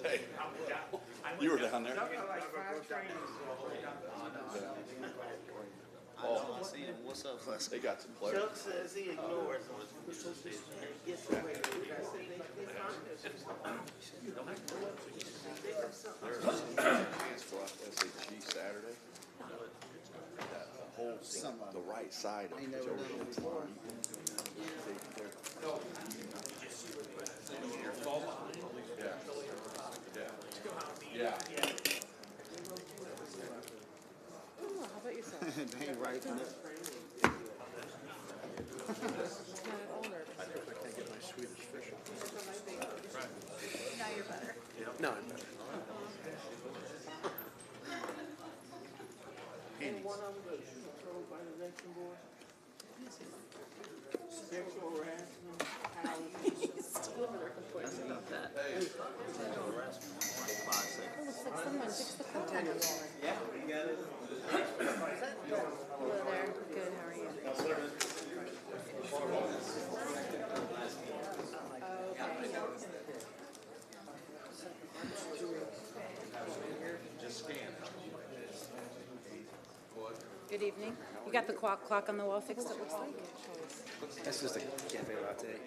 Hey, you were down there. Oh, what's up, Les? They got some players. Chuck says he ignores them. Gets away. For SHG Saturday. The whole, the right side of the Georgia line. Yeah. Ooh, how about yourself? Dang right. Not at all nervous. I can't get my Swedish fish. Now you're better. No, I'm better. And one of them was controlled by the election board. Sexual harassment, housing. Still over there complaining about that. Oh, looks like someone fixed the clock on your wall. Yeah, we got it. Hello there. Good, how are you? Good evening. You got the clock on the wall fixed, it looks like? That's just a cafe latte.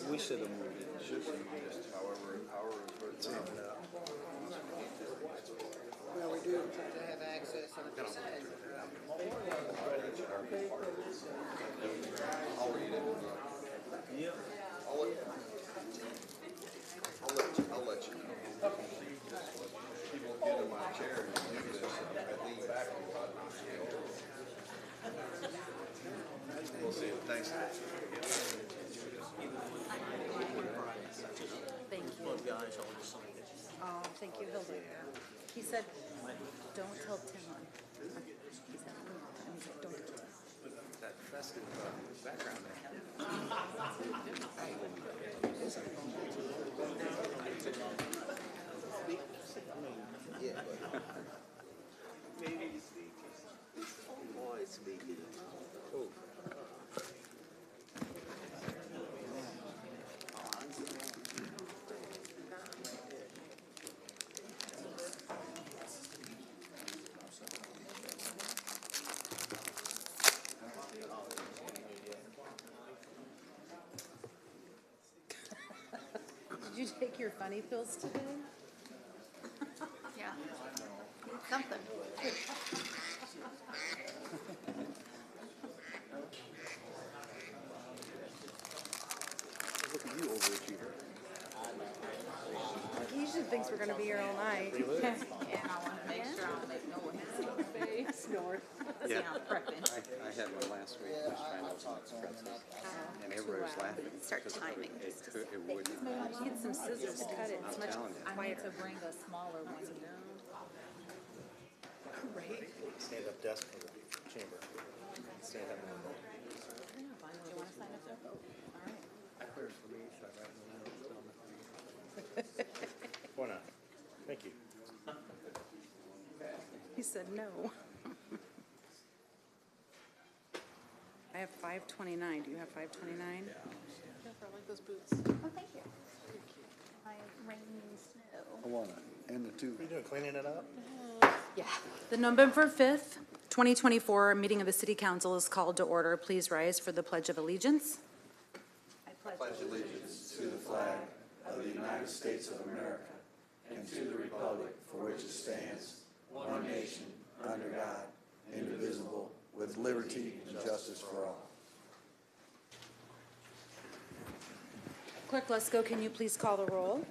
We should have moved it. Well, we do try to have access on the side. Yep. I'll let you know. People get in my chair and do this, and I lean back and we'll see. Thanks. Thank you. Oh, thank you, Hilda. He said, don't tell Tim. He said, he's like, don't tell Tim. That festive background there. Yeah, but maybe he's speaking. Oh, boy, speaking. Oh. Did you take your funny pills today? Yeah, something. Look at you, overachiever. He usually thinks we're gonna be here all night. And I want to make sure I don't make no one Snort. see I'm prepping. I had one last week. I was trying to pretzels. And everybody was laughing. Start timing. It wouldn't. Get some scissors to cut it. It's much telling you. I need quieter. to bring a smaller one, you know? Right? Stand-up desk for the chamber. Stand-up. Do you want to sign up there? All right. Clears for me, so I write my notes. Why not? Thank you. He said no. I have 529. Do you have 529? I like those boots. Oh, thank you. My rain snow. I wanna end the two. What are you doing, cleaning it up? Yeah. The November 5th, 2024 meeting of the City Council is called to order. Please rise for the Pledge of Allegiance. I pledge Allegiance to the flag of the United States of America and to the republic for which it stands, one nation, under God, indivisible, with liberty and justice for all. Clerk Lesko, can you please call the roll?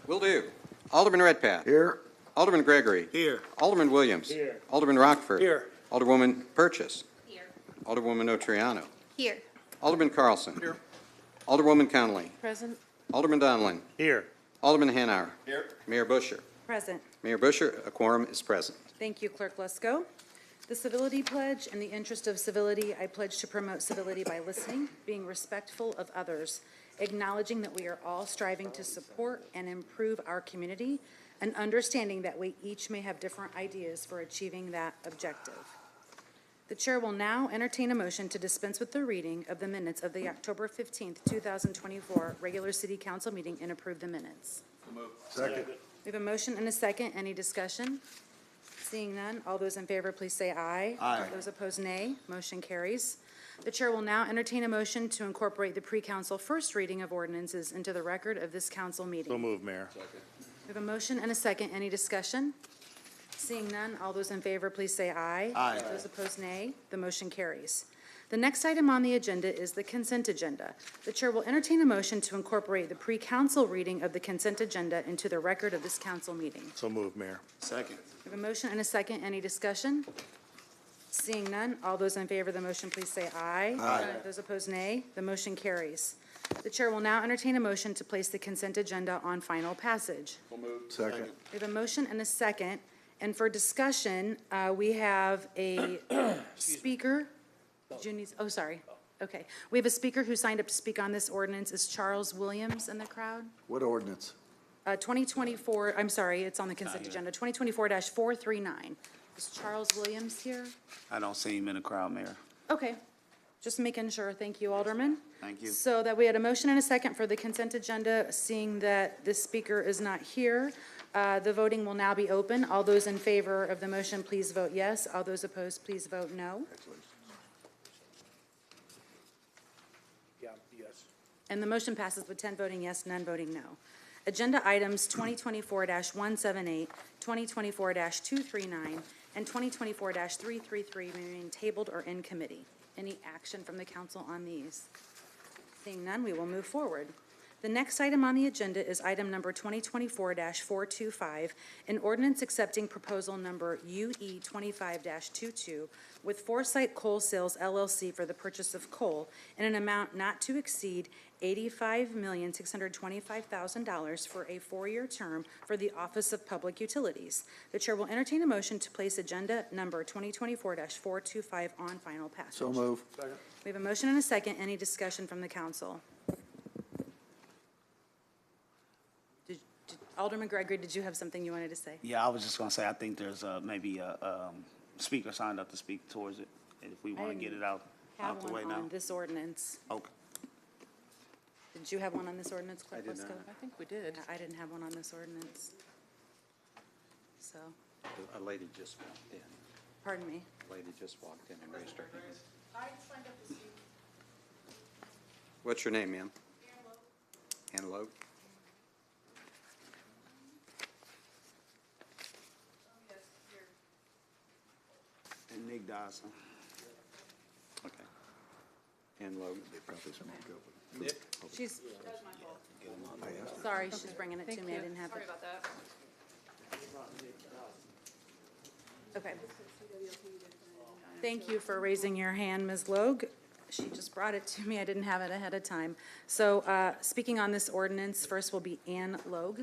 Will do. Alderman Redpath. Here. Alderman Gregory. Here. Alderman Williams. Here. Alderman Rockford. Here. Alderwoman Purchase. Here. Alderwoman Otriano. Here. Alderman Carlson. Here. Alderwoman Connolly. Present. Alderman Donlin. Here. Alderman Hanauer. Here. Mayor Busher. Present. Mayor Busher, a quorum is present. Thank you, Clerk Lesko. The Civility Pledge. In the interest of civility, I pledge to promote civility by listening, being respectful of others, acknowledging that we are all striving to support and improve our community, and understanding that we each may have different ideas for achieving that objective. The chair will now entertain a motion to dispense with the reading of the minutes of the October 15th, 2024 regular city council meeting and approve the minutes. Second. We have a motion and a second. Any discussion? Seeing none, all those in favor, please say aye. Aye. Those opposed, nay. Motion carries. The chair will now entertain a motion to incorporate the pre-council first reading of ordinances into the record of this council meeting. So move, Mayor. We have a motion and a second. Any discussion? Seeing none, all those in favor, please say aye. Aye. Those opposed, nay. The motion carries. The next item on the agenda is the consent agenda. The chair will entertain a motion to incorporate the pre-council reading of the consent agenda into the record of this council meeting. So move, Mayor. Second. We have a motion and a second. Any discussion? Seeing none, all those in favor of the motion, please say aye. Aye. Those opposed, nay. The motion carries. The chair will now entertain a motion to place the consent agenda on final passage. Second. We have a motion and a second, and for discussion, we have a speaker. Did you need, oh, sorry. Okay. We have a speaker who signed up to speak on this ordinance. Is Charles Williams in the crowd? What ordinance? 2024, I'm sorry, it's on the consent agenda, 2024-439. Is Charles Williams here? I don't see him in the crowd, Mayor. Okay, just making sure. Thank you, Alderman. Thank you. So that we had a motion and a second for the consent agenda. Seeing that this speaker is not here, the voting will now be open. All those in favor of the motion, please vote yes. All those opposed, please vote no. Yeah, yes. And the motion passes with 10 voting yes, none voting no. Agenda items 2024-178, 2024-239, and 2024-333 remain tabled or in committee. Any action from the council on these? Seeing none, we will move forward. The next item on the agenda is item number 2024-425, an ordinance accepting proposal number UE 25-22 with Foresight Coal Sales LLC for the purchase of coal in an amount not to exceed $85,625,000 for a 4-year term for the Office of Public Utilities. The chair will entertain a motion to place agenda number 2024-425 on final passage. So move. We have a motion and a second. Any discussion from the council? Alderman Gregory, did you have something you wanted to say? Yeah, I was just gonna say, I think there's maybe a speaker signed up to speak towards it, if we wanna get it out the way Have now. one on this ordinance. Okay. Did you have one on this ordinance, Clerk Lesko? I think we did. I didn't have one on this ordinance. So, A lady just walked in. pardon me. A lady just walked in and raised her hand. What's your name, ma'am? Ann Logue. And Nick Dawson. Okay. Ann Logue. She's, sorry, she's bringing it to me. I didn't have it. About that. Okay. Thank you for raising your hand, Ms. Logue. She just brought it to me. I didn't have it ahead of time. So, speaking on this ordinance, first will be Ann Logue.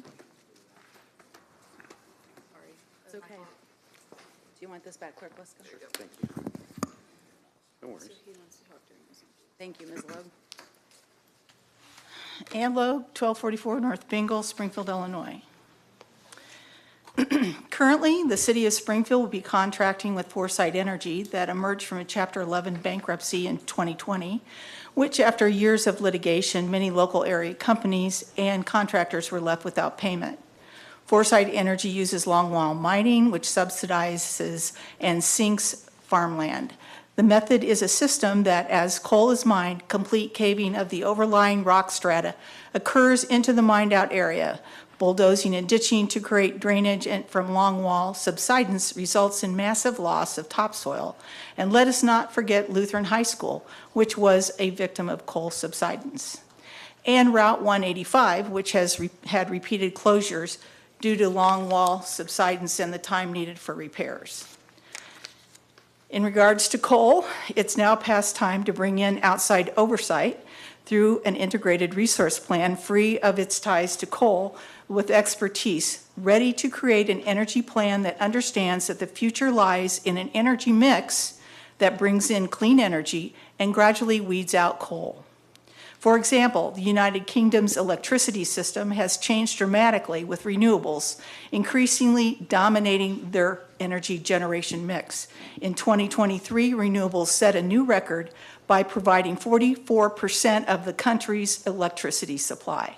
Sorry. It's okay. Do you want this back, Clerk Lesko? Sure, thank you. No worries. Thank you, Ms. Logue. Ann Logue, 1244 North Bingle, Springfield, Illinois. Currently, the city of Springfield will be contracting with Foresight Energy that emerged from a Chapter 11 bankruptcy in 2020, which after years of litigation, many local area companies and contractors were left without payment. Foresight Energy uses longwall mining, which subsidizes and sinks farmland. The method is a system that, as coal is mined, complete caving of the overlying rock strata occurs into the mined-out area. Bulldozing and ditching to create drainage and from longwall subsidence results in massive loss of topsoil. And let us not forget Lutheran High School, which was a victim of coal subsidence. And Route 185, which has had repeated closures due to longwall subsidence and the time needed for repairs. In regards to coal, it's now past time to bring in outside oversight through an integrated resource plan free of its ties to coal with expertise, ready to create an energy plan that understands that the future lies in an energy mix that brings in clean energy and gradually weeds out coal. For example, the United Kingdom's electricity system has changed dramatically with renewables, increasingly dominating their energy generation mix. In 2023, renewables set a new record by providing 44% of the country's electricity supply.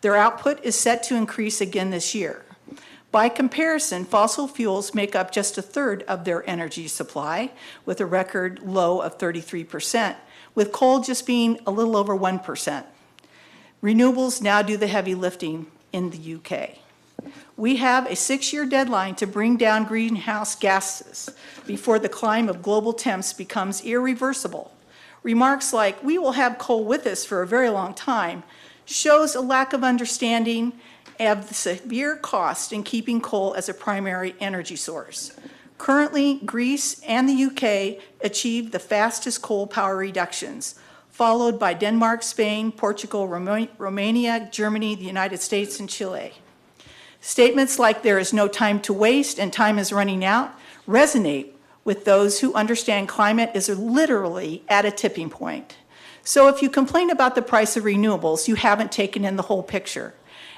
Their output is set to increase again this year. By comparison, fossil fuels make up just a third of their energy supply, with a record low of 33%, with coal just being a little over 1%. Renewables now do the heavy lifting in the UK. We have a 6-year deadline to bring down greenhouse gases before the climb of global temps becomes irreversible. Remarks like, "We will have coal with us for a very long time," shows a lack of understanding of the severe cost in keeping coal as a primary energy source. Currently, Greece and the UK achieved the fastest coal power reductions, followed by Denmark, Spain, Portugal, Romania, Germany, the United States, and Chile. Statements like "there is no time to waste and time is running out" resonate with those who understand climate is literally at a tipping point. So if you complain about the price of renewables, you haven't taken in the whole picture.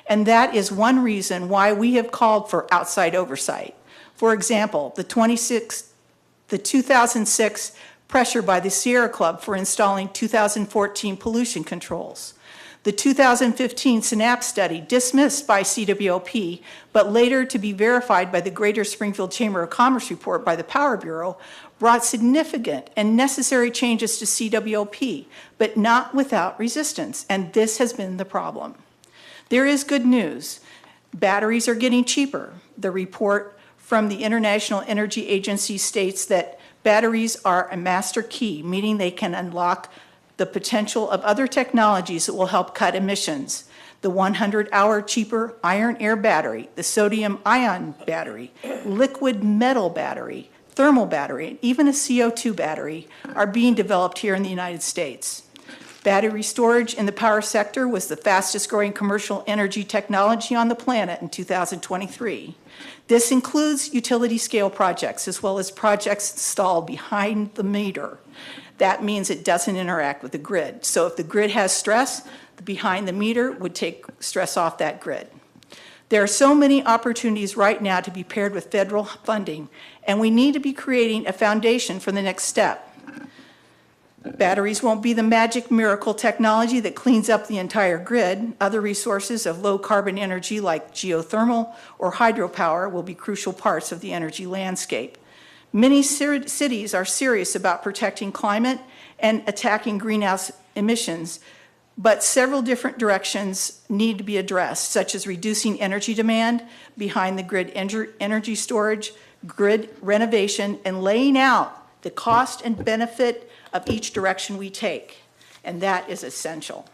And that is one reason why we have called for outside oversight. For example, the 2006 pressure by the Sierra Club for installing 2014 pollution controls. The 2015 SYNAPS study, dismissed by CWLP, but later to be verified by the Greater Springfield Chamber of Commerce report by the Power Bureau, brought significant and necessary changes to CWLP, but not without resistance, and this has been the problem. There is good news. Batteries are getting cheaper. The report from the International Energy Agency states that batteries are a master key, meaning they can unlock the potential of other technologies that will help cut emissions. The 100-hour cheaper iron-air battery, the sodium-ion battery, liquid metal battery, thermal battery, and even a CO2 battery are being developed here in the United States. Battery storage in the power sector was the fastest growing commercial energy technology on the planet in 2023. This includes utility scale projects as well as projects installed behind the meter. That means it doesn't interact with the grid. So if the grid has stress, the behind the meter would take stress off that grid. There are so many opportunities right now to be paired with federal funding, and we need to be creating a foundation for the next step. Batteries won't be the magic miracle technology that cleans up the entire grid. Other resources of low carbon energy like geothermal or hydropower will be crucial parts of the energy landscape. Many cities are serious about protecting climate and attacking greenhouse emissions, but several different directions need to be addressed, such as reducing energy demand, behind the grid energy storage, grid renovation, and laying out the cost and benefit of each direction we take, and that is essential.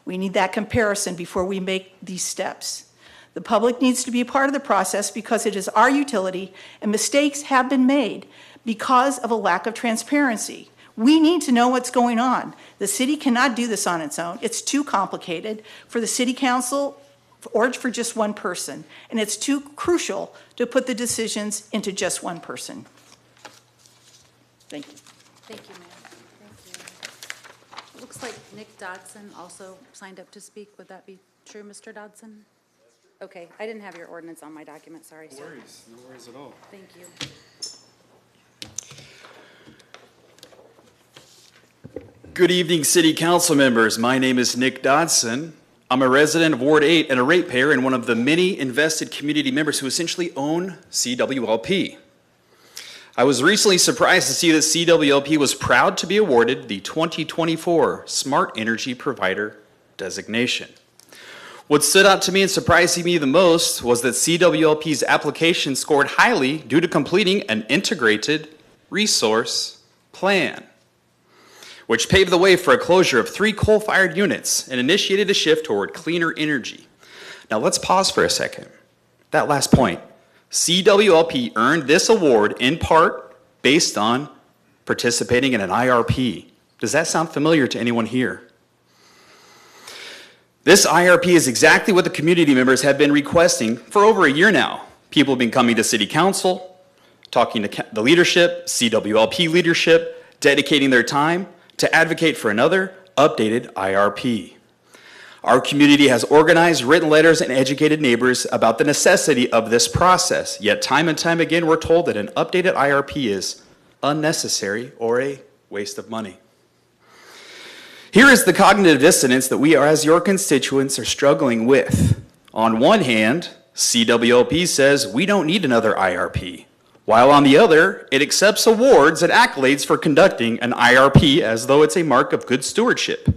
We need that comparison before we make these steps. The public needs to be a part of the process because it is our utility, and mistakes have been made because of a lack of transparency. We need to know what's going on. The city cannot do this on its own. It's too complicated for the city council or for just one person, and it's too crucial to put the decisions into just one person. Thank you. Thank you, ma'am. Thank you. It looks like Nick Dodson also signed up to speak. Would that be true, Mr. Dodson? Okay, I didn't have your ordinance on my document, sorry, sir. No worries at all. Thank you. Good evening, City Council members. My name is Nick Dodson. I'm a resident of Ward 8 and a ratepayer and one of the many invested community members who essentially own CWLP. I was recently surprised to see that CWLP was proud to be awarded the 2024 Smart Energy Provider designation. What stood out to me and surprised me the most was that CWLP's application scored highly due to completing an integrated resource plan, which paved the way for a closure of 3 coal-fired units and initiated a shift toward cleaner energy. Now let's pause for a second. That last point. CWLP earned this award in part based on participating in an IRP. Does that sound familiar to anyone here? This IRP is exactly what the community members have been requesting for over a year now. People have been coming to City Council, talking to the leadership, CWLP leadership, dedicating their time to advocate for another updated IRP. Our community has organized, written letters, and educated neighbors about the necessity of this process, yet time and time again we're told that an updated IRP is unnecessary or a waste of money. Here is the cognitive dissonance that we as your constituents are struggling with. On one hand, CWLP says we don't need another IRP, while on the other, it accepts awards and accolades for conducting an IRP as though it's a mark of good stewardship.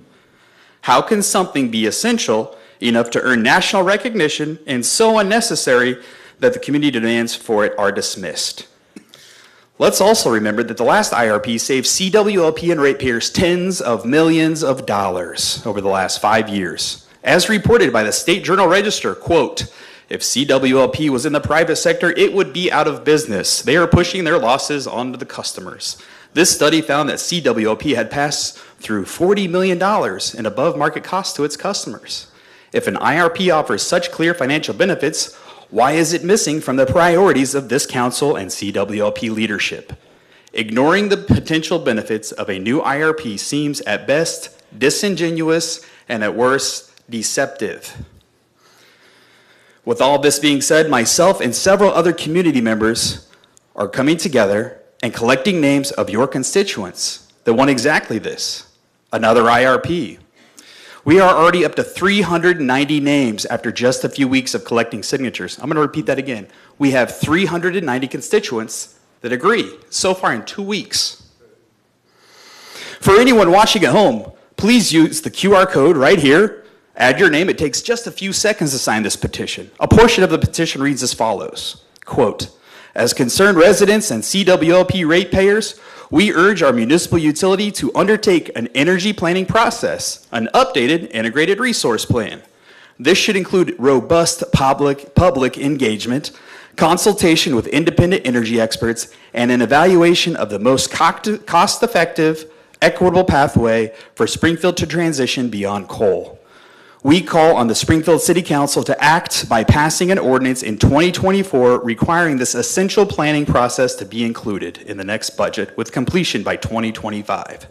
How can something be essential enough to earn national recognition and so unnecessary that the community demands for it are dismissed? Let's also remember that the last IRP saved CWLP and ratepayers tens of millions of dollars over the last 5 years. As reported by the State Journal Register, quote, if CWLP was in the private sector, it would be out of business. They are pushing their losses onto the customers. This study found that CWLP had passed through $40 million in above-market costs to its customers. If an IRP offers such clear financial benefits, why is it missing from the priorities of this council and CWLP leadership? Ignoring the potential benefits of a new IRP seems at best disingenuous and at worst deceptive. With all this being said, myself and several other community members are coming together and collecting names of your constituents that want exactly this, another IRP. We are already up to 390 names after just a few weeks of collecting signatures. I'm going to repeat that again. We have 390 constituents that agree so far in 2 weeks. For anyone watching at home, please use the QR code right here. Add your name. It takes just a few seconds to sign this petition. A portion of the petition reads as follows, quote, as concerned residents and CWLP ratepayers, we urge our municipal utility to undertake an energy planning process, an updated integrated resource plan. This should include robust public engagement, consultation with independent energy experts, and an evaluation of the most cost-effective, equitable pathway for Springfield to transition beyond coal. We call on the Springfield City Council to act by passing an ordinance in 2024 requiring this essential planning process to be included in the next budget with completion by 2025.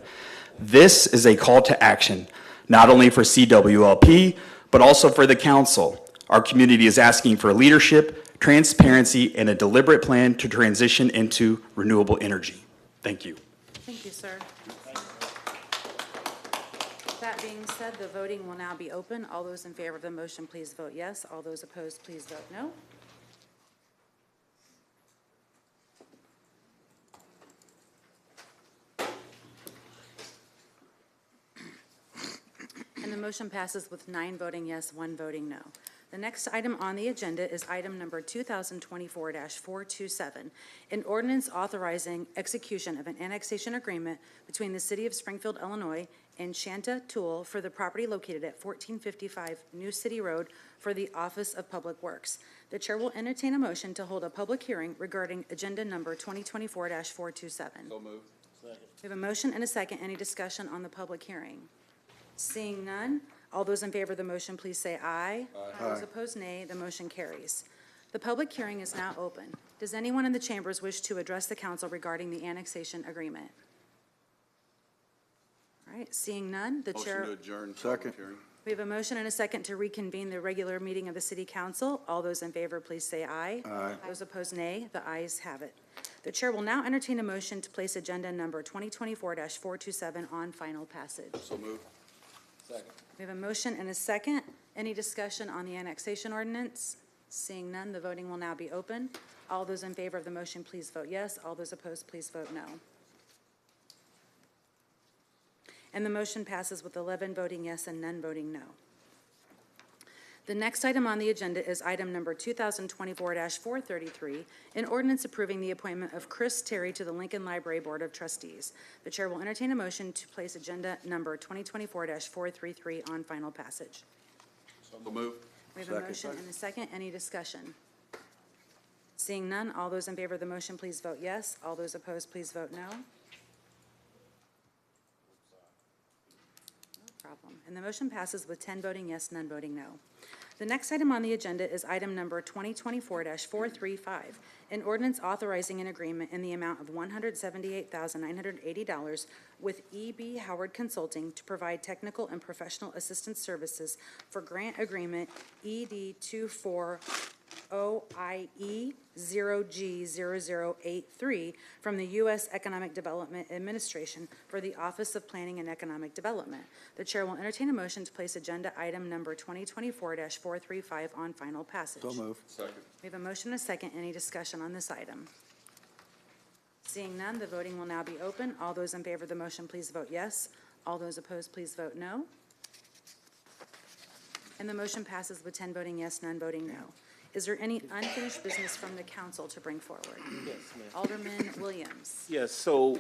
This is a call to action, not only for CWLP, but also for the council. Our community is asking for leadership, transparency, and a deliberate plan to transition into renewable energy. Thank you. Thank you, sir. That being said, the voting will now be open. All those in favor of the motion, please vote yes. All those opposed, please vote no. And the motion passes with 9 voting yes, 1 voting no. The next item on the agenda is item number 2024-427, an ordinance authorizing execution of an annexation agreement between the City of Springfield, Illinois, and Shanta Tool for the property located at 1455 New City Road for the Office of Public Works. The chair will entertain a motion to hold a public hearing regarding agenda number 2024-427. So moved. Second. We have a motion and a second. Any discussion on the public hearing? Seeing none, all those in favor of the motion, please say aye. Aye. Those opposed, nay. The motion carries. The public hearing is now open. Does anyone in the chambers wish to address the council regarding the annexation agreement? All right, seeing none, the chair. Motion to adjourn. Second. We have a motion and a second to reconvene the regular meeting of the city council. All those in favor, please say aye. Aye. Those opposed, nay. The ayes have it. The chair will now entertain a motion to place agenda number 2024-427 on final passage. So moved. Second. We have a motion and a second. Any discussion on the annexation ordinance? Seeing none, the voting will now be open. All those in favor of the motion, please vote yes. All those opposed, please vote no. And the motion passes with 11 voting yes and none voting no. The next item on the agenda is item number 2024-433, an ordinance approving the appointment of Chris Terry to the Lincoln Library Board of Trustees. The chair will entertain a motion to place agenda number 2024-433 on final passage. So moved. We have a motion and a second. Any discussion? Seeing none, all those in favor of the motion, please vote yes. All those opposed, please vote no. No problem. and the motion passes with 10 voting yes, none voting no. The next item on the agenda is item number 2024-435, an ordinance authorizing an agreement in the amount of $178,980 with E.B. Howard Consulting to provide technical and professional assistance services for grant agreement ED 240IE0G0083 from the U.S. Economic Development Administration for the Office of Planning and Economic Development. The chair will entertain a motion to place agenda item number 2024-435 on final passage. So move. We have a motion and a second. Any discussion on this item? Seeing none, the voting will now be open. All those in favor of the motion, please vote yes. All those opposed, please vote no. And the motion passes with 10 voting yes, none voting no. Is there any unfinished business from the council to bring forward? Yes, ma'am. Alderman Williams. Yes, so,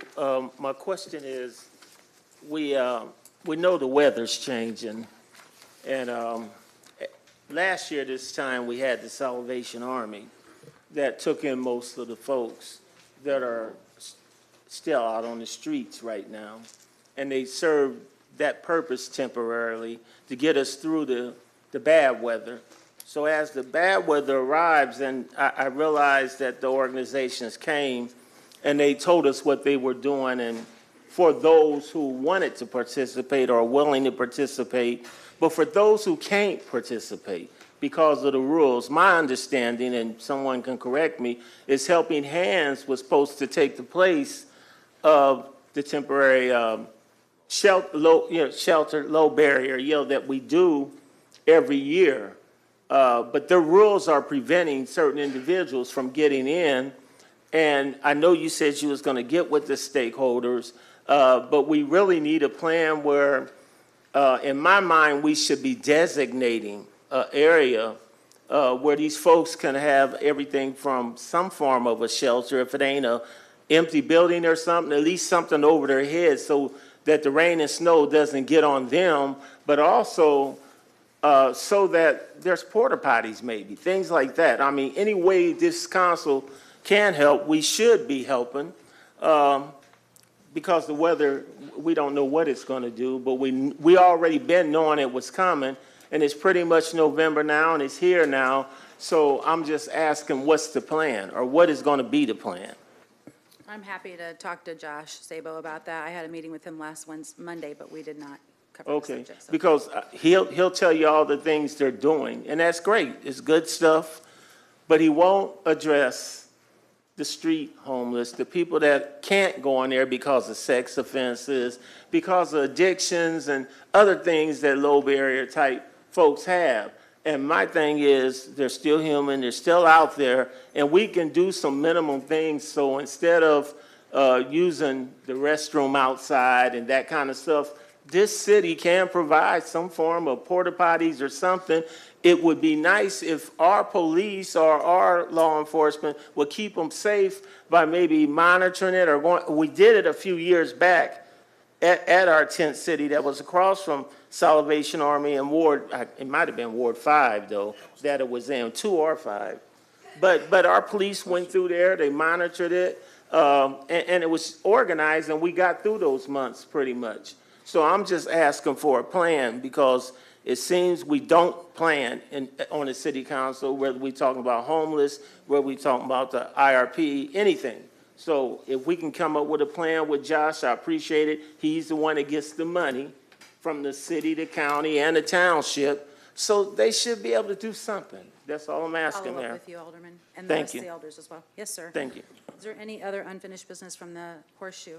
my question is, we know the weather's changing, and, last year this time, we had the Salvation Army that took in most of the folks that are still out on the streets right now. And they served that purpose temporarily to get us through the bad weather. So as the bad weather arrives, and I realized that the organizations came and they told us what they were doing, and for those who wanted to participate or willing to participate, but for those who can't participate because of the rules, my understanding, and someone can correct me, is Helping Hands was supposed to take the place of the temporary shelter, low barrier, that we do every year. But the rules are preventing certain individuals from getting in. And I know you said you was going to get with the stakeholders, but we really need a plan where, in my mind, we should be designating an area where these folks can have everything from some form of a shelter, if it ain't a empty building or something, at least something over their heads so that the rain and snow doesn't get on them, but also so that there's porta potties maybe, things like that. I mean, any way this council can help, we should be helping, because the weather, we don't know what it's going to do, but we already been knowing it was coming, and it's pretty much November now, and it's here now. So I'm just asking, what's the plan, or what is going to be the plan? I'm happy to talk to Josh Sabo about that. I had a meeting with him last Monday, but we did not cover the Okay, subject. So. because he'll tell you all the things they're doing, and that's great. It's good stuff, but he won't address the street homeless, the people that can't go in there because of sex offenses, because of addictions and other things that low barrier type folks have. And my thing is, they're still human, they're still out there, and we can do some minimum things. So instead of using the restroom outside and that kind of stuff, this city can provide some form of porta potties or something. It would be nice if our police or our law enforcement would keep them safe by maybe monitoring it or going. We did it a few years back at our tent city that was across from Salvation Army and it might have been Ward 5 though, that it was in, 2 or 5. But our police went through there, they monitored it, and it was organized, and we got through those months pretty much. So I'm just asking for a plan, because it seems we don't plan on the city council, whether we talking about homeless, whether we talking about the IRP, anything. So if we can come up with a plan with Josh, I appreciate it. He's the one that gets the money from the city, the county, and the township. So they should be able to do something. That's all I'm asking, Follow Mayor. up with you, Alderman, and the Thank rest you. of the elders as well. Yes, sir. Thank you. Is there any other unfinished business from the horseshoe?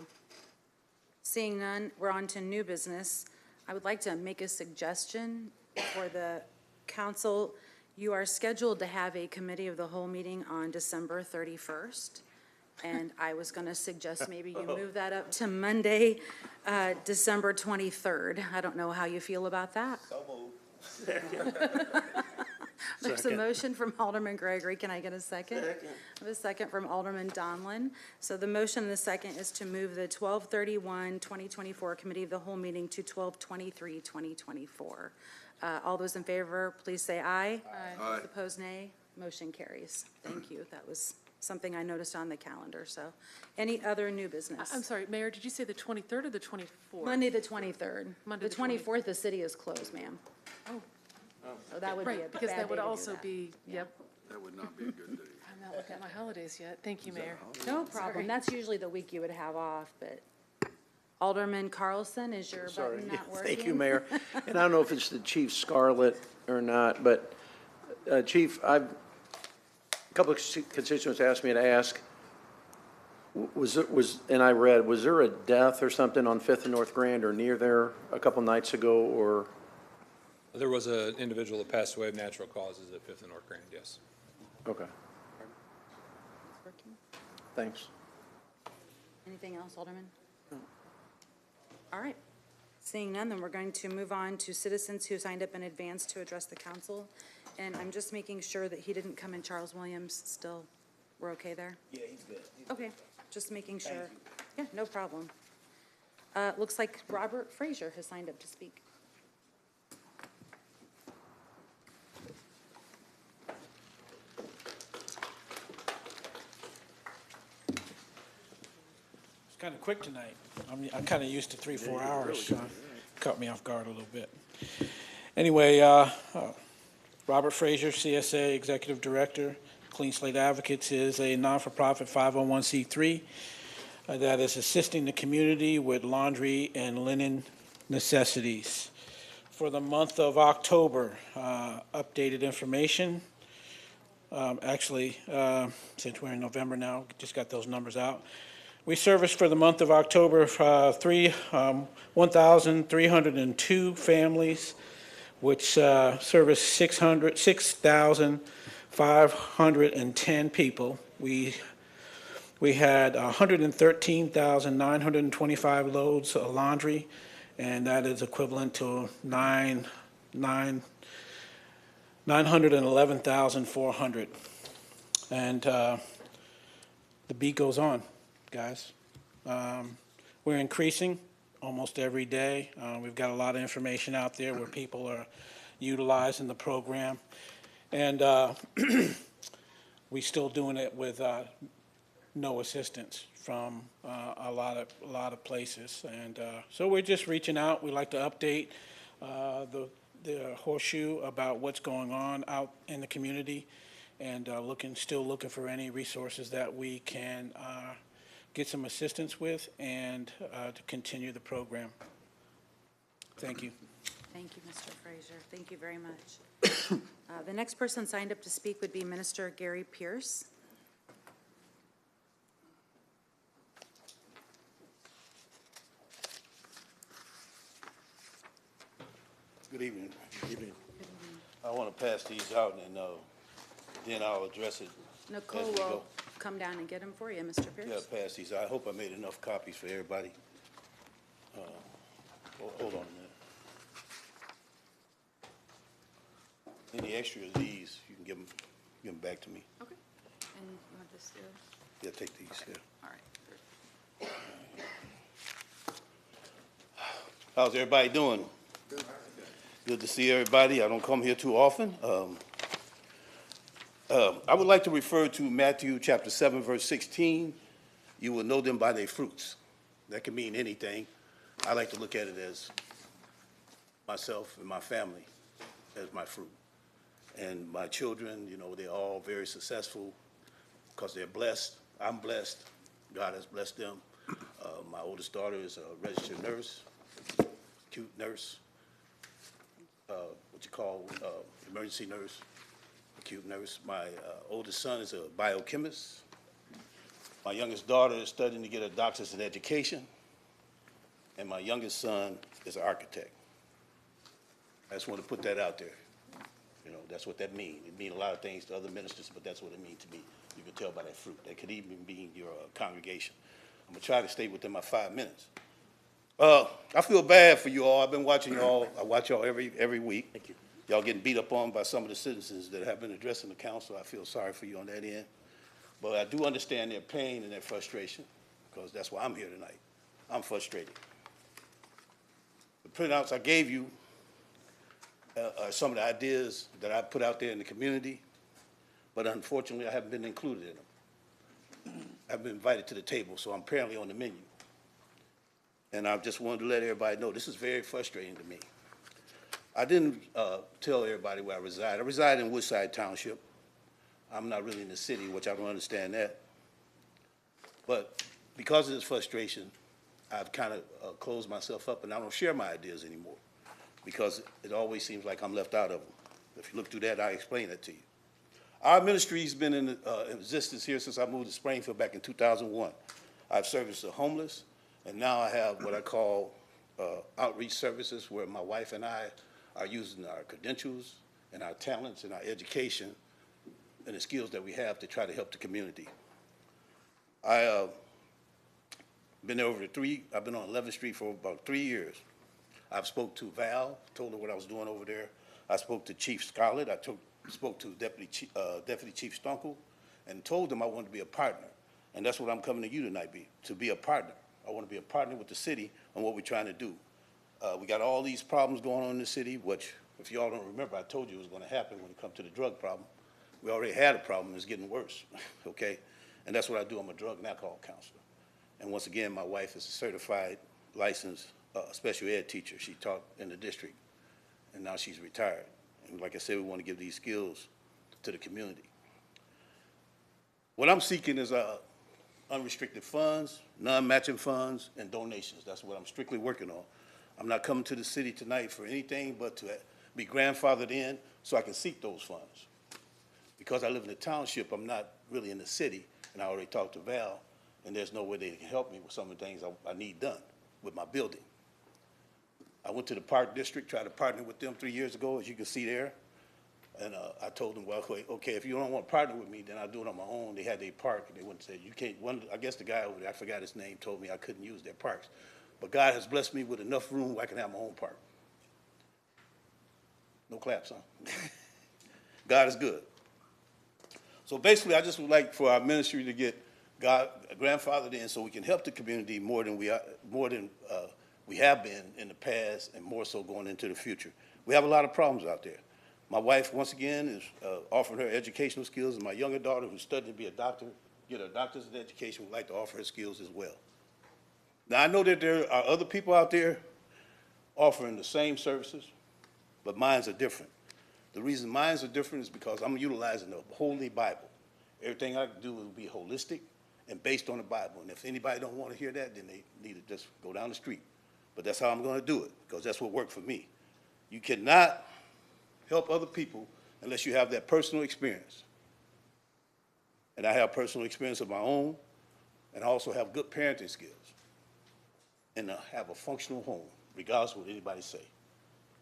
Seeing none, we're on to new business. I would like to make a suggestion for the council. You are scheduled to have a committee of the whole meeting on December 31st. And I was going to suggest maybe you move that up to Monday, December 23rd. I don't know how you feel about that. So moved. There's a motion from Alderman Gregory. Can I get a second? I have a second from Alderman Donlin. So the motion and the second is to move the 12/31/2024 Committee of the Whole meeting to 12/23/2024. All those in favor, please say aye. Aye. Opposed, nay. Motion carries. Thank you. That was something I noticed on the calendar, so. Any other new business? I'm sorry, Mayor, did you say the 23rd or the 24th? Monday, the 23rd. Monday, The the 20 24th, the city is closed, ma'am. Oh. So that would be a Right, because bad that would day to do also that. be, yep. That would not be a good day. I'm not looking at my holidays yet. Thank you, Mayor. No problem. That's usually the week you would have off, but Alderman Carlson, is your Sorry, button yeah, not working? thank you, Mayor. And I don't know if it's the Chief Scarlett or not, but Chief, a couple of constituents asked me to ask, was there a death or something on Fifth and North Grand or near there a couple nights ago, or? There was an individual that passed away of natural causes at Fifth and North Grand, yes. Okay, It's working. thanks. Anything else, Alderman? All right. Seeing none, then we're going to move on to citizens who signed up in advance to address the council. And I'm just making sure that he didn't come in. Charles Williams still, we're okay there? Yeah, he's good. Okay, just making sure. Yeah, no problem. Looks like Robert Frazier has signed up to speak. It's kind of quick tonight. I'm kind of used to 3-4 hours, so caught me off guard a little bit. Anyway, Robert Frazier, CSA Executive Director. Clean Slate Advocates is a non-for-profit 501c3 that is assisting the community with laundry and linen necessities. For the month of October, updated information. Actually, since we're in November now, just got those numbers out. We serviced for the month of October 1,302 families, which serviced 6,510 people. We had 113,925 loads of laundry, and that is equivalent to 911,400. And the beat goes on, guys. We're increasing almost every day. We've got a lot of information out there where people are utilizing the program. And we still doing it with no assistance from a lot of places. And so we're just reaching out. We like to update the horseshoe about what's going on out in the community, and still looking for any resources that we can get some assistance with and to continue the program. Thank you. Thank you, Mr. Frazier. Thank you very much. The next person signed up to speak would be Minister Gary Pierce. Good evening. Good evening. I want to pass these out, and then I'll address it. Nicole as we will go. come down and get him for you, Mr. Pierce. Yeah, pass these. I hope I made enough copies for everybody. Hold on a minute. Any extra of these, you can give them back to me. Okay. And you want this too? Yeah, take these. Okay. Yeah. All right. How's everybody doing? Good to see everybody. I don't come here too often. I would like to refer to Matthew chapter 7, verse 16. You will know them by their fruits. That can mean anything. I like to look at it as myself and my family as my fruit. And my children, you know, they're all very successful because they're blessed. I'm blessed. God has blessed them. My oldest daughter is a registered nurse, acute nurse, emergency nurse, acute nurse. My oldest son is a biochemist. My youngest daughter is studying to get a doctorate in education. And my youngest son is an architect. I just want to put that out there. You know, that's what that means. It means a lot of things to other ministers, but that's what it means to me. You can tell by that fruit. That could even be in your congregation. I'm going to try to stay within my 5 minutes. I feel bad for you all. I've been watching you all. I watch y'all every week. Thank you. Y'all getting beat up on by some of the citizens that have been addressing the council. I feel sorry for you on that end. But I do understand their pain and their frustration, because that's why I'm here tonight. I'm frustrated. The printouts I gave you are some of the ideas that I put out there in the community, but unfortunately I haven't been included in them. I've been invited to the table, so I'm apparently on the menu. And I just wanted to let everybody know, this is very frustrating to me. I didn't tell everybody where I reside. I reside in Woodside Township. I'm not really in the city, which I don't understand that. But because of this frustration, I've kind of closed myself up, and I don't share my ideas anymore because it always seems like I'm left out of them. If you look through that, I explain that to you. Our ministry's been in existence here since I moved to Springfield back in 2001. I've serviced the homeless, and now I have what I call outreach services where my wife and I are using our credentials and our talents and our education and the skills that we have to try to help the community. I've been there I've been on 11th Street for about 3 years. I've spoke to Val, told her what I was doing over there. I spoke to Chief Scarlett. I spoke to Deputy Chief Stunkel and told them I wanted to be a partner. And that's what I'm coming to you tonight, to be a partner. I want to be a partner with the city on what we're trying to do. We got all these problems going on in the city, which, if you all don't remember, I told you it was going to happen when it comes to the drug problem. We already had a problem. It's getting worse, okay? And that's what I do. I'm a drug and alcohol counselor. And once again, my wife is a certified, licensed special ed teacher. She taught in the district, and now she's retired. And like I said, we want to give these skills to the community. What I'm seeking is unrestricted funds, non-matching funds, and donations. That's what I'm strictly working on. I'm not coming to the city tonight for anything but to be grandfathered in so I can seek those funds. Because I live in the township, I'm not really in the city, and I already talked to Val, and there's no way they can help me with some of the things I need done with my building. I went to the Park District, tried to partner with them 3 years ago, as you can see there. And I told them, well, okay, if you don't want to partner with me, then I'll do it on my own. They had their park, and they wouldn't say, you can't, I guess the guy over there, I forgot his name, told me I couldn't use their parks. But God has blessed me with enough room where I can have my own park. No claps, huh? God is good. So basically, I just would like for our ministry to get God grandfathered in so we can help the community more than we have been in the past, and more so going into the future. We have a lot of problems out there. My wife, once again, is offering her educational skills, and my younger daughter, who's studying to be a doctor, get her doctor's in education, would like to offer her skills as well. Now, I know that there are other people out there offering the same services, but mines are different. The reason mines are different is because I'm utilizing the Holy Bible. Everything I do will be holistic and based on the Bible. And if anybody don't want to hear that, then they need to just go down the street. But that's how I'm going to do it, because that's what worked for me. You cannot help other people unless you have that personal experience. And I have personal experience of my own, and I also have good parenting skills, and I have a functional home, regardless of what anybody say.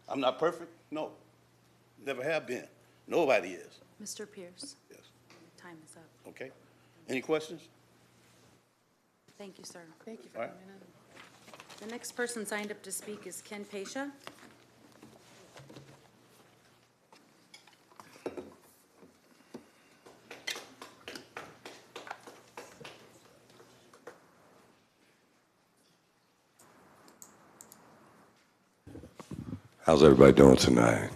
I'm not perfect, no. Never have been. Nobody is. Mr. Pierce? Yes. Time is up. Okay. Any questions? Thank you, sir. Thank you for All right. coming in. The next person signed up to speak is Ken Pasha. How's everybody doing tonight?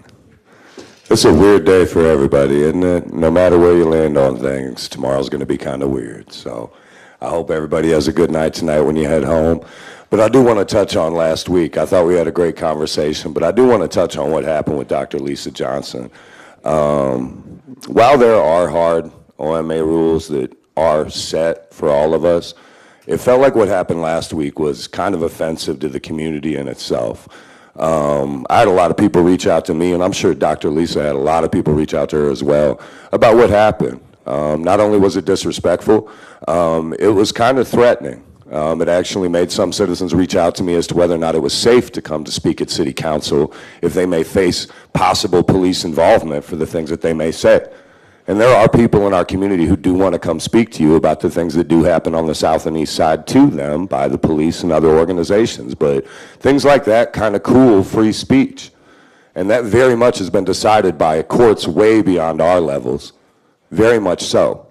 It's a weird day for everybody, isn't it? No matter where you land on things, tomorrow's going to be kind of weird. So I hope everybody has a good night tonight when you head home. But I do want to touch on last week. I thought we had a great conversation, but I do want to touch on what happened with Dr. Lisa Johnson. While there are hard OMA rules that are set for all of us, it felt like what happened last week was kind of offensive to the community in itself. I had a lot of people reach out to me, and I'm sure Dr. Lisa had a lot of people reach out to her as well about what happened. Not only was it disrespectful, it was kind of threatening. It actually made some citizens reach out to me as to whether or not it was safe to come to speak at City Council if they may face possible police involvement for the things that they may say. And there are people in our community who do want to come speak to you about the things that do happen on the south and east side to them by the police and other organizations. But things like that kind of cool free speech. And that very much has been decided by courts way beyond our levels, very much so.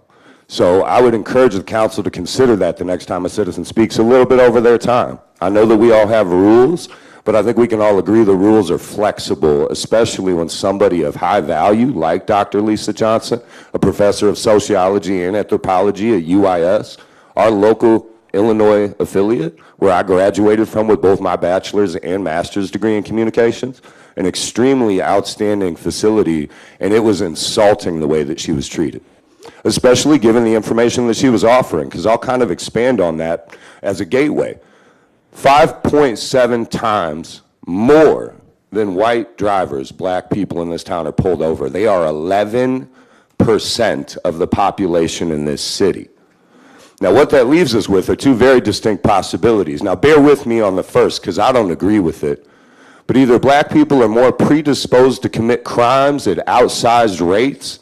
So I would encourage the council to consider that the next time a citizen speaks a little bit over their time. I know that we all have rules, but I think we can all agree the rules are flexible, especially when somebody of high value, like Dr. Lisa Johnson, a professor of sociology and anthropology at UIS, our local Illinois affiliate, where I graduated from with both my bachelor's and master's degree in communications, an extremely outstanding facility, and it was insulting the way that she was treated, especially given the information that she was offering, because I'll kind of expand on that as a gateway. 5.7 times more than white drivers, black people in this town are pulled over. They are 11% of the population in this city. Now, what that leaves us with are two very distinct possibilities. Now, bear with me on the first, because I don't agree with it. But either black people are more predisposed to commit crimes at outsized rates,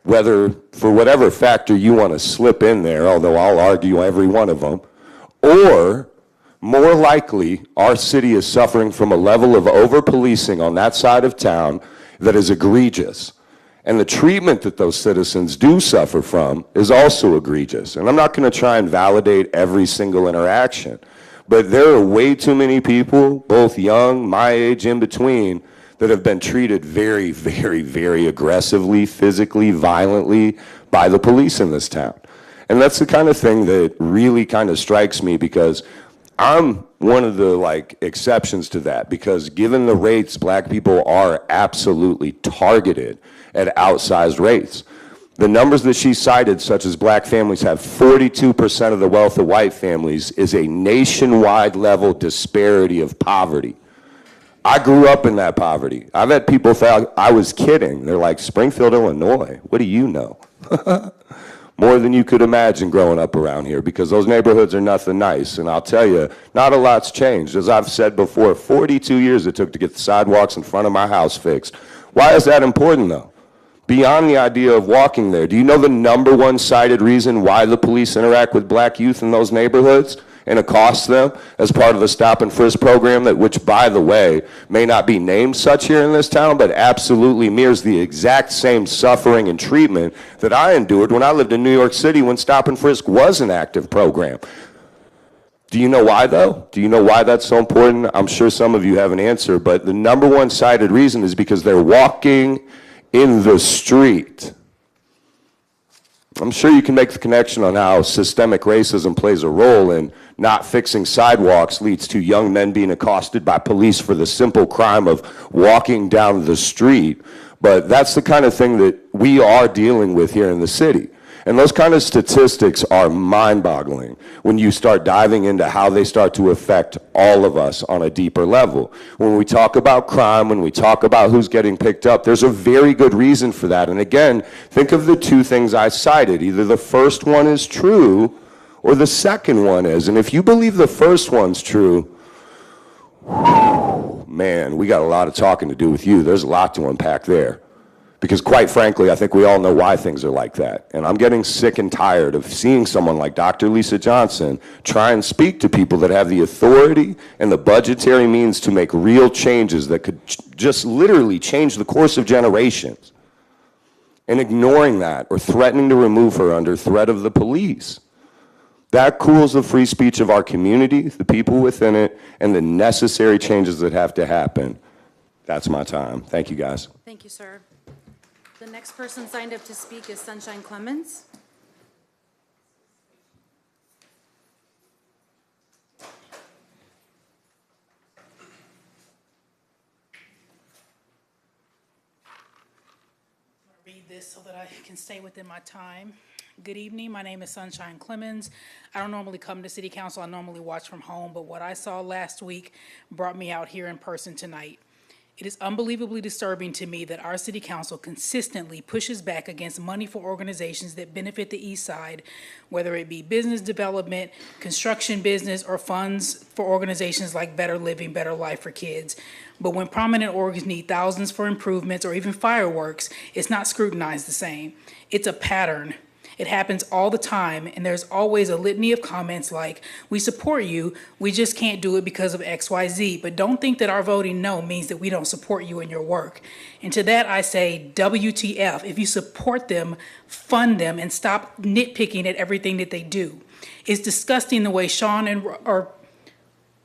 whether for whatever factor you want to slip in there, although I'll argue every one of them, or more likely our city is suffering from a level of over-policing on that side of town that is egregious. And the treatment that those citizens do suffer from is also egregious. And I'm not going to try and validate every single interaction, but there are way too many people, both young, my age, in between, that have been treated very, very, very aggressively, physically, violently by the police in this town. And that's the kind of thing that really kind of strikes me, because I'm one of the exceptions to that, because given the rates, black people are absolutely targeted at outsized rates. The numbers that she cited, such as black families have 42% of the wealth of white families, is a nationwide level disparity of poverty. I grew up in that poverty. I've had people thought I was kidding. They're like, Springfield, Illinois, what do you know? More than you could imagine growing up around here, because those neighborhoods are nothing nice. And I'll tell you, not a lot's changed. As I've said before, 42 years it took to get the sidewalks in front of my house fixed. Why is that important, though? Beyond the idea of walking there, do you know the number one cited reason why the police interact with black youth in those neighborhoods and accost them as part of the stop and frisk program, that, which, by the way, may not be named such here in this town, but absolutely mirrors the exact same suffering and treatment that I endured when I lived in New York City when stop and frisk was an active program? Do you know why, though? Do you know why that's so important? I'm sure some of you have an answer, but the number one cited reason is because they're walking in the street. I'm sure you can make the connection on how systemic racism plays a role in not fixing sidewalks leads to young men being accosted by police for the simple crime of walking down the street. But that's the kind of thing that we are dealing with here in the city. And those kind of statistics are mind-boggling when you start diving into how they start to affect all of us on a deeper level. When we talk about crime, when we talk about who's getting picked up, there's a very good reason for that. And again, think of the two things I cited. Either the first one is true or the second one is. And if you believe the first one's true, man, we got a lot of talking to do with you. There's a lot to unpack there. Because quite frankly, I think we all know why things are like that. And I'm getting sick and tired of seeing someone like Dr. Lisa Johnson try and speak to people that have the authority and the budgetary means to make real changes that could just literally change the course of generations, and ignoring that or threatening to remove her under threat of the police. That cools the free speech of our community, the people within it, and the necessary changes that have to happen. That's my time. Thank you, guys. Thank you, sir. The next person signed up to speak is Sunshine Clemens. Read this so that I can stay within my time. Good evening. My name is Sunshine Clemens. I don't normally come to City Council. I normally watch from home, but what I saw last week brought me out here in person tonight. It is unbelievably disturbing to me that our city council consistently pushes back against money for organizations that benefit the East Side, whether it be business development, construction business, or funds for organizations like Better Living, Better Life for Kids. But when prominent orgs need thousands for improvements or even fireworks, it's not scrutinized the same. It's a pattern. It happens all the time, and there's always a litany of comments like, we support you, we just can't do it because of XYZ, but don't think that our voting no means that we don't support you in your work. And to that I say, WTF, if you support them, fund them, and stop nitpicking at everything that they do. It's disgusting the way Sean or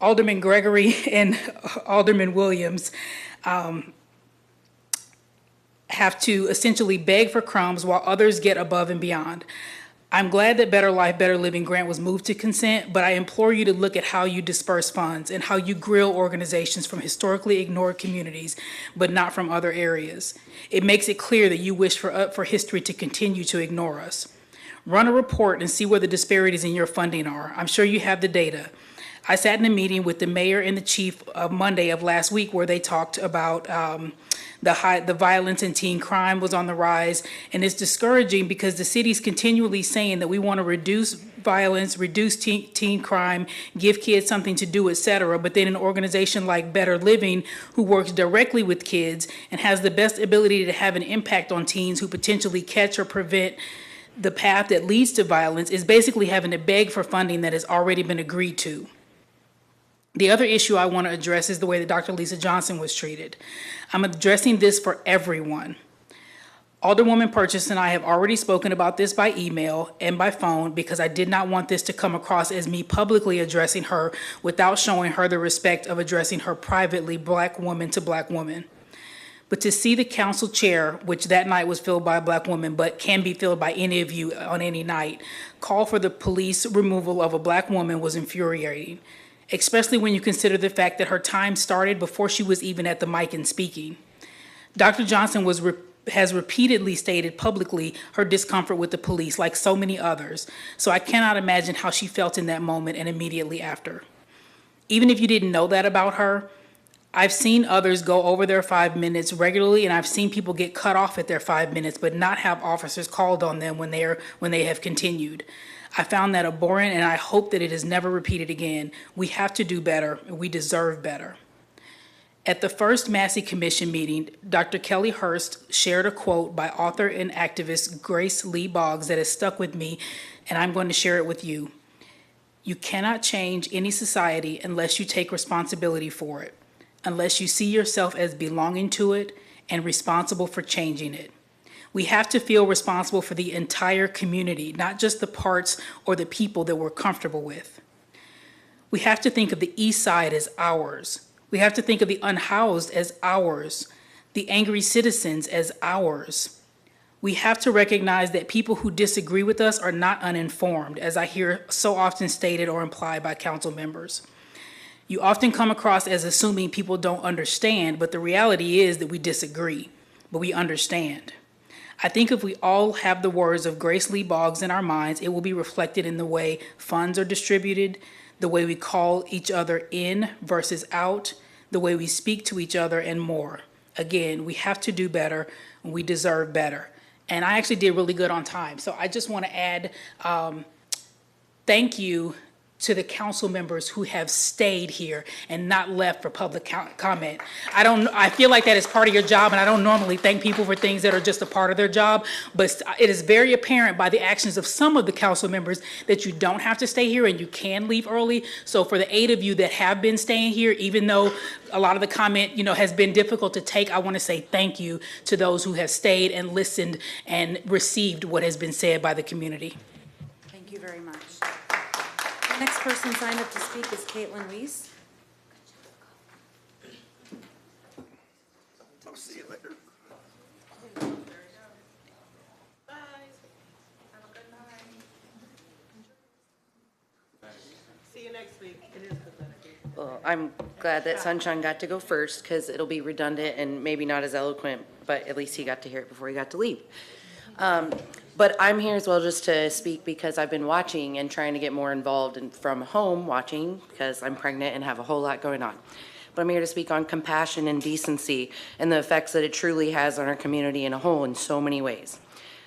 Alderman Gregory and Alderman Williams have to essentially beg for crumbs while others get above and beyond. I'm glad that Better Life, Better Living grant was moved to consent, but I implore you to look at how you disperse funds and how you grill organizations from historically ignored communities, but not from other areas. It makes it clear that you wish for history to continue to ignore us. Run a report and see where the disparities in your funding are. I'm sure you have the data. I sat in a meeting with the mayor and the chief Monday of last week where they talked about the violence and teen crime was on the rise, and it's discouraging because the city's continually saying that we want to reduce violence, reduce teen crime, give kids something to do, et cetera. But then an organization like Better Living, who works directly with kids and has the best ability to have an impact on teens who potentially catch or prevent the path that leads to violence, is basically having to beg for funding that has already been agreed to. The other issue I want to address is the way that Dr. Lisa Johnson was treated. I'm addressing this for everyone. Alderwoman Purchase and I have already spoken about this by email and by phone because I did not want this to come across as me publicly addressing her without showing her the respect of addressing her privately, Black woman to Black woman. But to see the council chair, which that night was filled by a Black woman, but can be filled by any of you on any night, call for the police removal of a Black woman was infuriating, especially when you consider the fact that her time started before she was even at the mic and speaking. Dr. Johnson has repeatedly stated publicly her discomfort with the police, like so many others, so I cannot imagine how she felt in that moment and immediately after. Even if you didn't know that about her, I've seen others go over their 5 minutes regularly, and I've seen people get cut off at their 5 minutes, but not have officers called on them when they have continued. I found that abhorrent, and I hope that it is never repeated again. We have to do better, and we deserve better. At the first Massey Commission meeting, Dr. Kelly Hurst shared a quote by author and activist Grace Lee Boggs that has stuck with me, and I'm going to share it with you. You cannot change any society unless you take responsibility for it, unless you see yourself as belonging to it and responsible for changing it. We have to feel responsible for the entire community, not just the parts or the people that we're comfortable with. We have to think of the East Side as ours. We have to think of the unhoused as ours, the angry citizens as ours. We have to recognize that people who disagree with us are not uninformed, as I hear so often stated or implied by council members. You often come across as assuming people don't understand, but the reality is that we disagree, but we understand. I think if we all have the words of Grace Lee Boggs in our minds, it will be reflected in the way funds are distributed, the way we call each other in versus out, the way we speak to each other, and more. Again, we have to do better, and we deserve better. And I actually did really good on time. So I just want to add thank you to the council members who have stayed here and not left for public comment. I feel like that is part of your job, and I don't normally thank people for things that are just a part of their job, but it is very apparent by the actions of some of the council members that you don't have to stay here and you can leave early. So for the 8 of you that have been staying here, even though a lot of the comment, has been difficult to take, I want to say thank you to those who have stayed and listened and received what has been said by the community. Thank you very much. The next person signed up to speak is Caitlin Weiss. I'll see you later. Bye. Have a good night. See you next week. It is pathetic. Well, I'm glad that Sunshine got to go first because it'll be redundant and maybe not as eloquent, but at least he got to hear it before he got to leave. But I'm here as well just to speak because I've been watching and trying to get more involved and from home watching because I'm pregnant and have a whole lot going on. But I'm here to speak on compassion and decency and the effects that it truly has on our community in a whole in so many ways.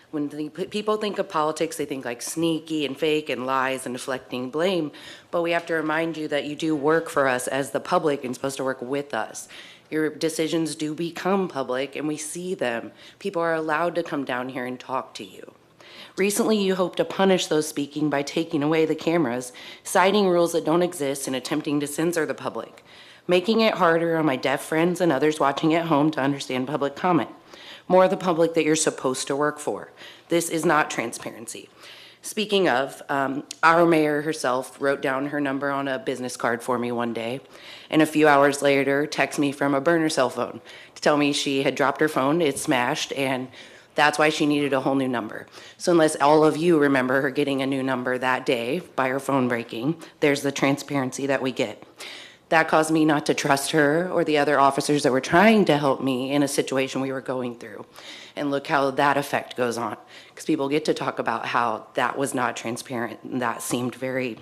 When people think of politics, they think like sneaky and fake and lies and deflecting blame. But we have to remind you that you do work for us as the public and supposed to work with us. Your decisions do become public and we see them. People are allowed to come down here and talk to you. Recently, you hope to punish those speaking by taking away the cameras, citing rules that don't exist and attempting to censor the public, making it harder on my deaf friends and others watching at home to understand public comment. More of the public that you're supposed to work for. This is not transparency. Speaking of, our mayor herself wrote down her number on a business card for me one day, and a few hours later, texted me from a burner cell phone to tell me she had dropped her phone, it smashed, and That's why she needed a whole new number. So unless all of you remember her getting a new number that day by her phone breaking, there's the transparency that we get. That caused me not to trust her or the other officers that were trying to help me in a situation we were going through. And look how that effect goes on. Because people get to talk about how that was not transparent and that seemed very,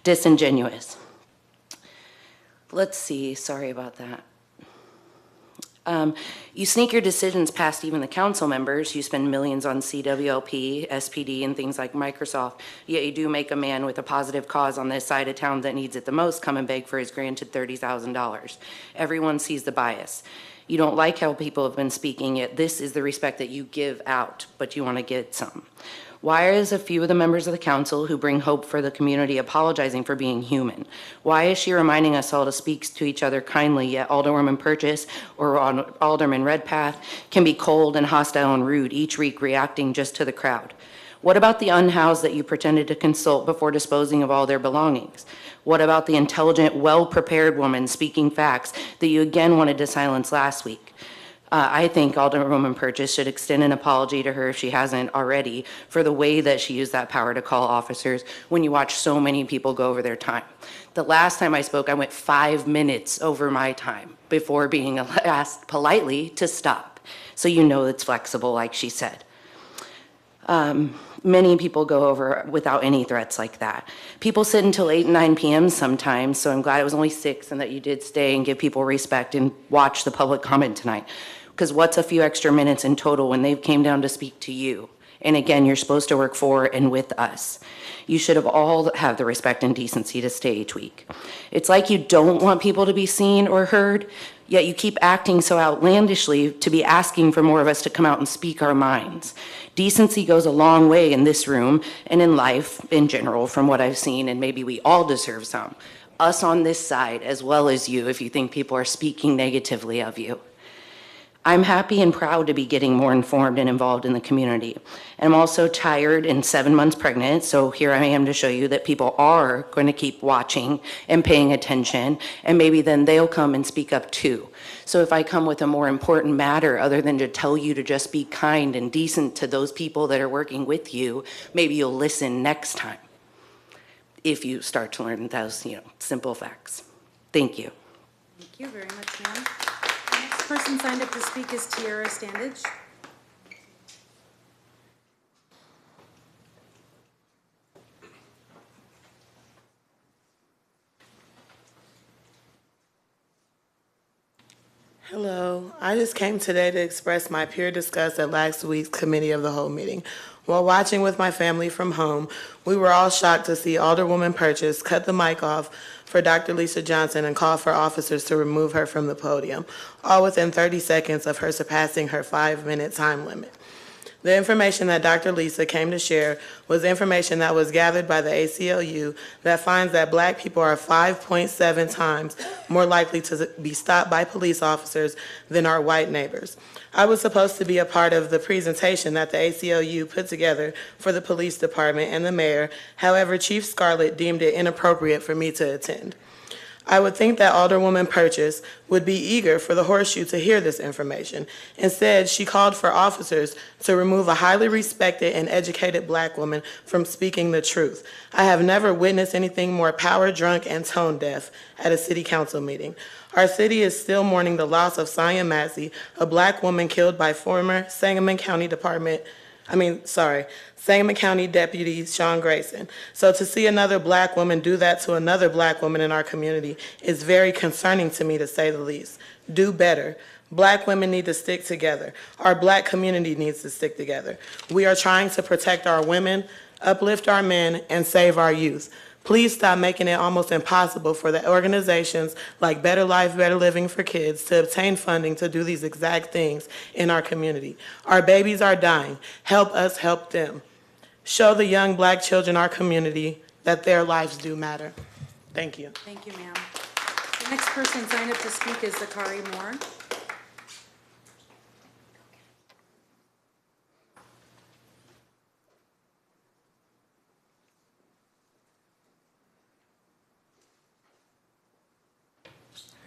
disingenuous. Let's see, sorry about that. You sneak your decisions past even the council members. You spend millions on CWLP, SPD, and things like Microsoft, yet you do make a man with a positive cause on this side of town that needs it the most come and beg for his granted $30,000. Everyone sees the bias. You don't like how people have been speaking, yet this is the respect that you give out, but you want to get some. Why is a few of the members of the council who bring hope for the community apologizing for being human? Why is she reminding us all to speak to each other kindly, yet Alderwoman Purchase or Alderman Redpath can be cold and hostile and rude each week, reacting just to the crowd? What about the unhoused that you pretended to consult before disposing of all their belongings? What about the intelligent, well-prepared woman speaking facts that you again wanted to silence last week? I think Alderwoman Purchase should extend an apology to her if she hasn't already for the way that she used that power to call officers when you watch so many people go over their time. The last time I spoke, I went 5 minutes over my time before being asked politely to stop. So you know it's flexible, like she said. Many people go over without any threats like that. People sit until 8 and 9 p.m. sometimes, so I'm glad it was only 6 and that you did stay and give people respect and watch the public comment tonight. Because what's a few extra minutes in total when they came down to speak to you? And again, you're supposed to work for and with us. You should have all have the respect and decency to stay each week. It's like you don't want people to be seen or heard, yet you keep acting so outlandishly to be asking for more of us to come out and speak our minds. Decency goes a long way in this room and in life in general from what I've seen, and maybe we all deserve some. Us on this side as well as you if you think people are speaking negatively of you. I'm happy and proud to be getting more informed and involved in the community. I'm also tired and 7 months pregnant, so here I am to show you that people are going to keep watching and paying attention, and maybe then they'll come and speak up too. So if I come with a more important matter other than to tell you to just be kind and decent to those people that are working with you, maybe you'll listen next time if you start to learn those, simple facts. Thank you. Thank you very much, ma'am. The next person signed up to speak is Tiara Standage. Hello. I just came today to express my peer disgust at last week's Committee of the Whole meeting. While watching with my family from home, we were all shocked to see Alderwoman Purchase cut the mic off for Dr. Lisa Johnson and call for officers to remove her from the podium, all within 30 seconds of her surpassing her 5-minute time limit. The information that Dr. Lisa came to share was information that was gathered by the ACLU that finds that Black people are 5.7 times more likely to be stopped by police officers than our white neighbors. I was supposed to be a part of the presentation that the ACLU put together for the police department and the mayor. However, Chief Scarlett deemed it inappropriate for me to attend. I would think that Alderwoman Purchase would be eager for the horseshoe to hear this information. Instead, she called for officers to remove a highly respected and educated Black woman from speaking the truth. I have never witnessed anything more power drunk and tone deaf at a city council meeting. Our city is still mourning the loss of Saya Massey, a Black woman killed by former Sangamon County Deputy Sean Grayson. So to see another Black woman do that to another Black woman in our community is very concerning to me, to say the least. Do better. Black women need to stick together. Our Black community needs to stick together. We are trying to protect our women, uplift our men, and save our youth. Please stop making it almost impossible for the organizations like Better Life, Better Living for Kids to obtain funding to do these exact things in our community. Our babies are dying. Help us help them. Show the young Black children in our community that their lives do matter. Thank you. Thank you, ma'am. The next person signed up to speak is Zachary Moore.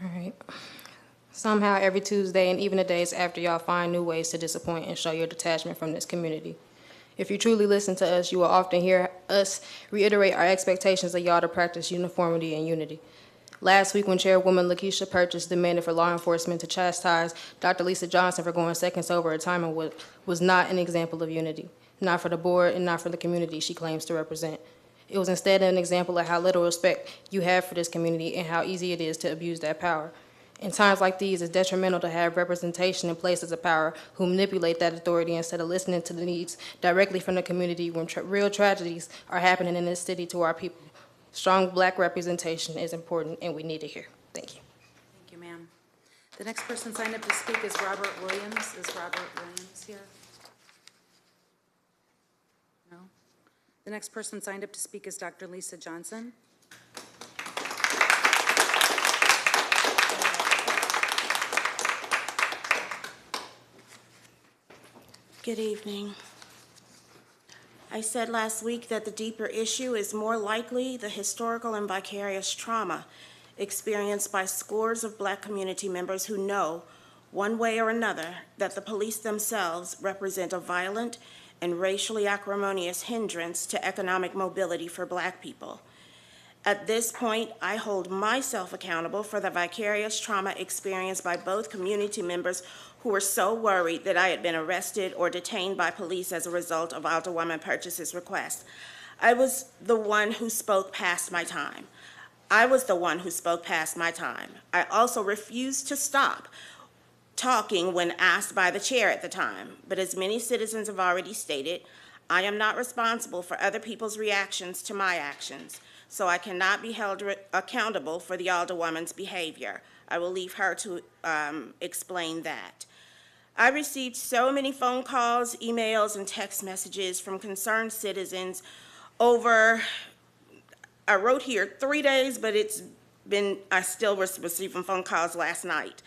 All right. somehow every Tuesday and even the days after, y'all find new ways to disappoint and show your detachment from this community. If you truly listen to us, you will often hear us reiterate our expectations of y'all to practice uniformity and unity. Last week, when Chairwoman Lakeisha Purchase demanded for law enforcement to chastise Dr. Lisa Johnson for going seconds over her time, was not an example of unity, not for the board and not for the community she claims to represent. It was instead an example of how little respect you have for this community and how easy it is to abuse that power. In times like these, it's detrimental to have representation in places of power who manipulate that authority instead of listening to the needs directly from the community when real tragedies are happening in this city to our people. Strong Black representation is important, and we need it here. Thank you. Thank you, ma'am. The next person signed up to speak is Robert Williams. Is Robert Williams here? No? The next person signed up to speak is Dr. Lisa Johnson. Good evening. I said last week that the deeper issue is more likely the historical and vicarious trauma experienced by scores of Black community members who know, one way or another, that the police themselves represent a violent and racially acrimonious hindrance to economic mobility for Black people. At this point, I hold myself accountable for the vicarious trauma experienced by both community members who were so worried that I had been arrested or detained by police as a result of Alderwoman Purchase's request. I was the one who spoke past my time. I also refused to stop talking when asked by the chair at the time. But as many citizens have already stated, I am not responsible for other people's reactions to my actions, so I cannot be held accountable for the Alderwoman's behavior. I will leave her to explain that. I received so many phone calls, emails, and text messages from concerned citizens over, I wrote here 3 days, but I still was receiving phone calls last night.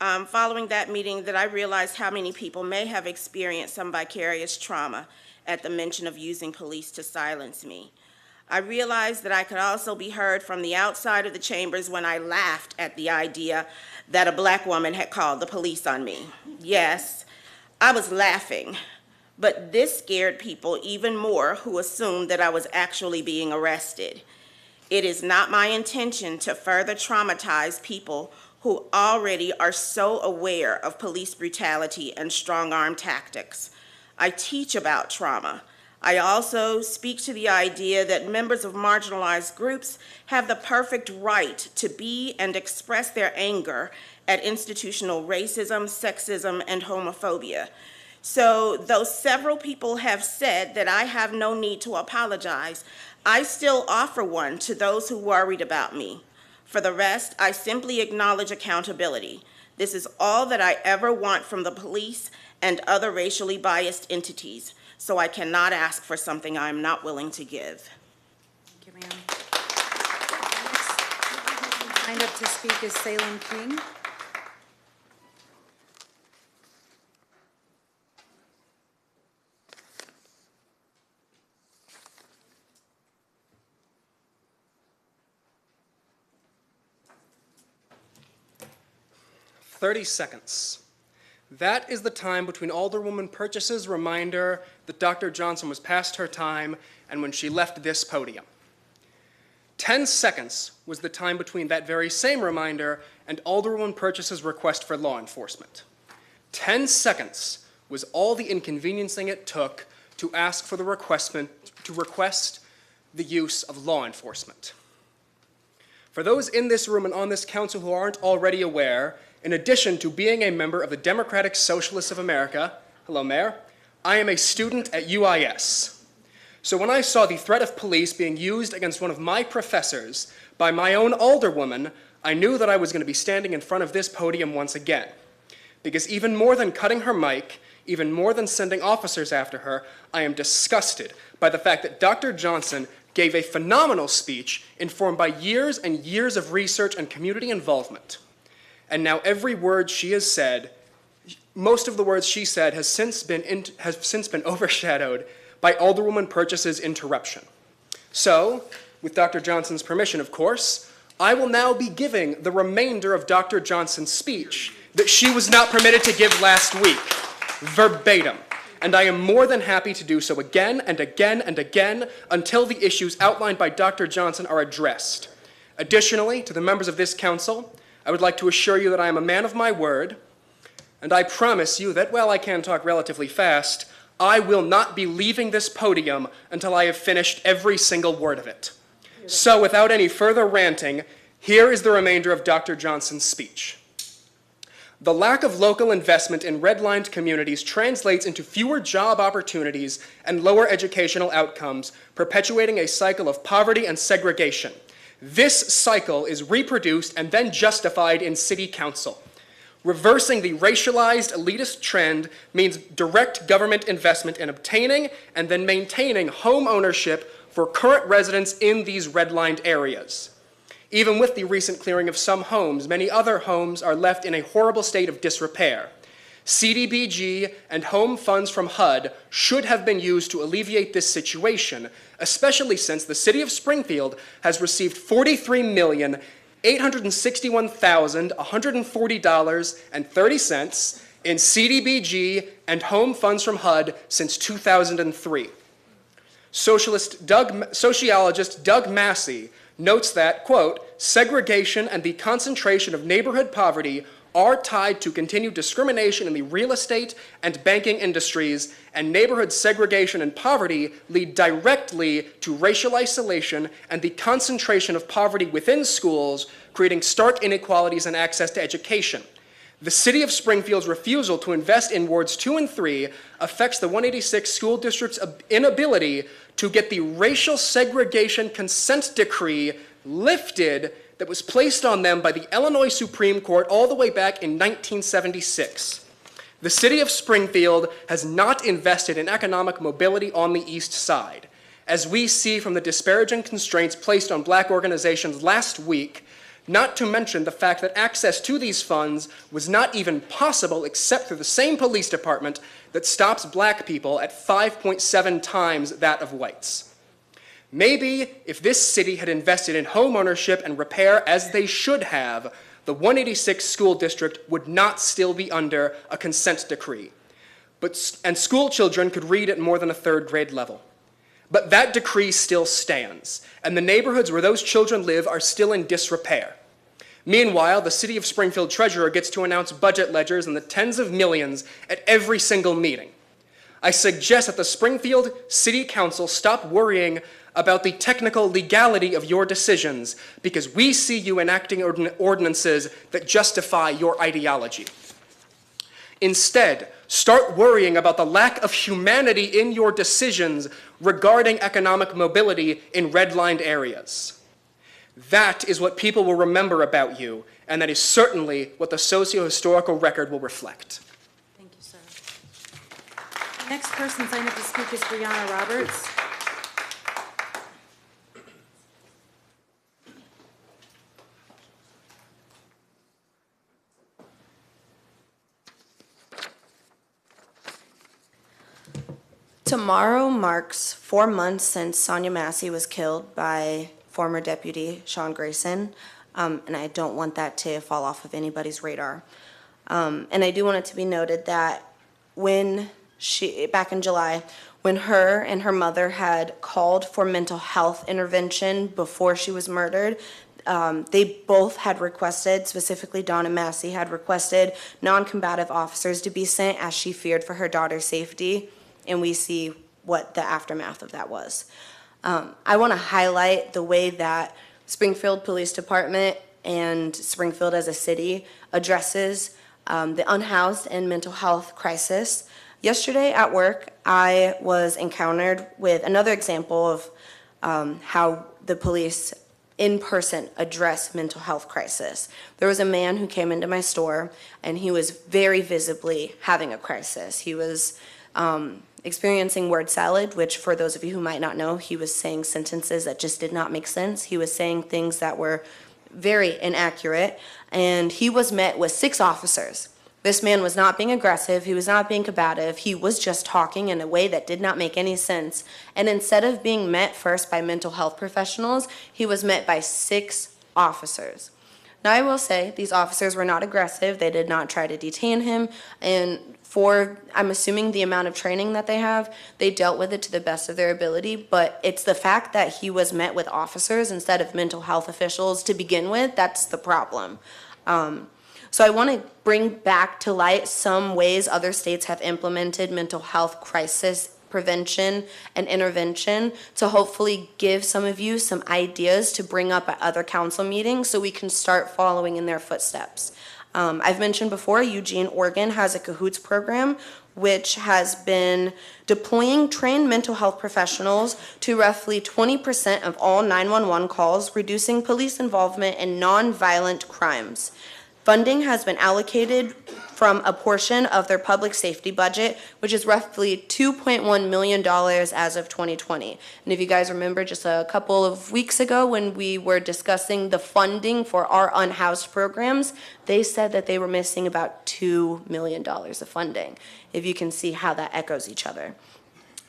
Following that meeting, that I realized how many people may have experienced some vicarious trauma at the mention of using police to silence me. I realized that I could also be heard from the outside of the chambers when I laughed at the idea that a Black woman had called the police on me. Yes, I was laughing, but this scared people even more who assumed that I was actually being arrested. It is not my intention to further traumatize people who already are so aware of police brutality and strong-arm tactics. I teach about trauma. I also speak to the idea that members of marginalized groups have the perfect right to be and express their anger at institutional racism, sexism, and homophobia. So though several people have said that I have no need to apologize, I still offer one to those who worried about me. For the rest, I simply acknowledge accountability. This is all that I ever want from the police and other racially biased entities. So I cannot ask for something I am not willing to give. Thank you, ma'am. Next signed up to speak is Salem King. "30 seconds. That is the time between Alderwoman Purchase's reminder that Dr. Johnson was past her time and when she left this podium. 10 seconds was the time between that very same reminder and Alderwoman Purchase's request for law enforcement. 10 seconds was all the inconveniencing it took to ask for the request the use of law enforcement. For those in this room and on this council who aren't already aware, in addition to being a member of the Democratic Socialists of America, hello, Mayor, I am a student at UIS. So when I saw the threat of police being used against one of my professors by my own alderwoman, I knew that I was going to be standing in front of this podium once again. Because even more than cutting her mic, even more than sending officers after her, I am disgusted by the fact that Dr. Johnson gave a phenomenal speech informed by years and years of research and community involvement. And now every word she has said, most of the words she said has since been overshadowed by Alderwoman Purchase's interruption. So, with Dr. Johnson's permission, of course, I will now be giving the remainder of Dr. Johnson's speech that she was not permitted to give last week, verbatim. And I am more than happy to do so again and again and again until the issues outlined by Dr. Johnson are addressed. Additionally, to the members of this council, I would like to assure you that I am a man of my word, and I promise you that, while I can talk relatively fast, I will not be leaving this podium until I have finished every single word of it. So, without any further ranting, here is the remainder of Dr. Johnson's speech. The lack of local investment in redlined communities translates into fewer job opportunities and lower educational outcomes, perpetuating a cycle of poverty and segregation. This cycle is reproduced and then justified in city council. Reversing the racialized elitist trend means direct government investment in obtaining and then maintaining home ownership for current residents in these redlined areas. Even with the recent clearing of some homes, many other homes are left in a horrible state of disrepair. CDBG and home funds from HUD should have been used to alleviate this situation, especially since the city of Springfield has received $43,861,140.30 in CDBG and home funds from HUD since 2003. Sociologist Doug Massey notes that, quote, segregation and the concentration of neighborhood poverty are tied to continued discrimination in the real estate and banking industries, and neighborhood segregation and poverty lead directly to racial isolation and the concentration of poverty within schools, creating stark inequalities in access to education. The city of Springfield's refusal to invest in wards 2 and 3 affects the 186 school district's inability to get the racial segregation consent decree lifted that was placed on them by the Illinois Supreme Court all the way back in 1976. The city of Springfield has not invested in economic mobility on the east side. As we see from the disparaging constraints placed on black organizations last week, not to mention the fact that access to these funds was not even possible except through the same police department that stops black people at 5.7 times that of whites. Maybe if this city had invested in home ownership and repair as they should have, the 186 school district would not still be under a consent decree. And school children could read at more than a third grade level. But that decree still stands, and the neighborhoods where those children live are still in disrepair. Meanwhile, the city of Springfield treasurer gets to announce budget ledgers in the tens of millions at every single meeting. I suggest that the Springfield City Council stop worrying about the technical legality of your decisions, because we see you enacting ordinances that justify your ideology. Instead, start worrying about the lack of humanity in your decisions regarding economic mobility in redlined areas. That is what people will remember about you, and that is certainly what the socio-historical record will reflect. Thank you, sir. The next person signed up to speak is Brianna Roberts. Tomorrow marks 4 months since Sonia Massey was killed by former Deputy Sean Grayson, and I don't want that to fall off of anybody's radar. And I do want it to be noted that back in July, when her and her mother had called for mental health intervention before she was murdered, they both had requested, specifically Donna Massey had requested non-combative officers to be sent as she feared for her daughter's safety. And we see what the aftermath of that was. I want to highlight the way that Springfield Police Department and Springfield as a city addresses the unhoused and mental health crisis. Yesterday at work, I was encountered with another example of how the police in person address mental health crisis. There was a man who came into my store, and he was very visibly having a crisis. He was experiencing word salad, which for those of you who might not know, he was saying sentences that just did not make sense. He was saying things that were very inaccurate, and he was met with 6 officers. This man was not being aggressive, he was not being combative, he was just talking in a way that did not make any sense. And instead of being met first by mental health professionals, he was met by 6 officers. Now, I will say, these officers were not aggressive. They did not try to detain him. And for, I'm assuming, the amount of training that they have, they dealt with it to the best of their ability. But it's the fact that he was met with officers instead of mental health officials to begin with, that's the problem. So I want to bring back to light some ways other states have implemented mental health crisis prevention and intervention to hopefully give some of you some ideas to bring up at other council meetings so we can start following in their footsteps. I've mentioned before, Eugene, Oregon has a CAHOOTS program which has been deploying trained mental health professionals to roughly 20% of all 911 calls, reducing police involvement in nonviolent crimes. Funding has been allocated from a portion of their public safety budget, which is roughly $2.1 million as of 2020. And if you guys remember just a couple of weeks ago when we were discussing the funding for our unhoused programs, they said that they were missing about $2 million of funding, if you can see how that echoes each other.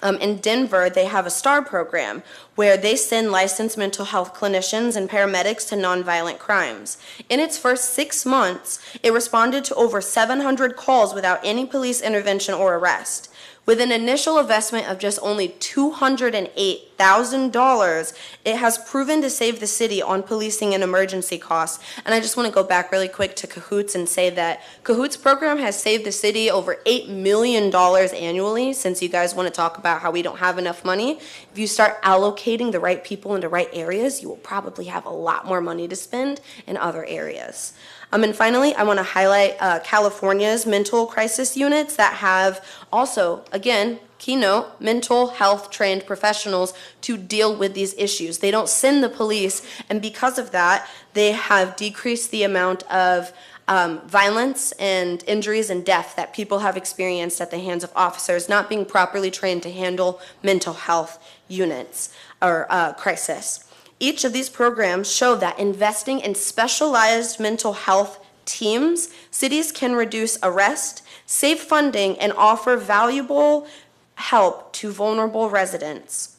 In Denver, they have a STAR program where they send licensed mental health clinicians and paramedics to nonviolent crimes. In its first 6 months, it responded to over 700 calls without any police intervention or arrest. With an initial investment of just only $208,000, it has proven to save the city on policing and emergency costs. And I just want to go back really quick to CAHOOTS and say that CAHOOTS program has saved the city over $8 million annually, since you guys want to talk about how we don't have enough money. If you start allocating the right people into right areas, you will probably have a lot more money to spend in other areas. And finally, I want to highlight California's mental crisis units that have also, again, keynote, mental health trained professionals to deal with these issues. They don't send the police, and because of that, they have decreased the amount of violence and injuries and death that people have experienced at the hands of officers not being properly trained to handle mental health units or crisis. Each of these programs show that investing in specialized mental health teams, cities can reduce arrest, save funding, and offer valuable help to vulnerable residents.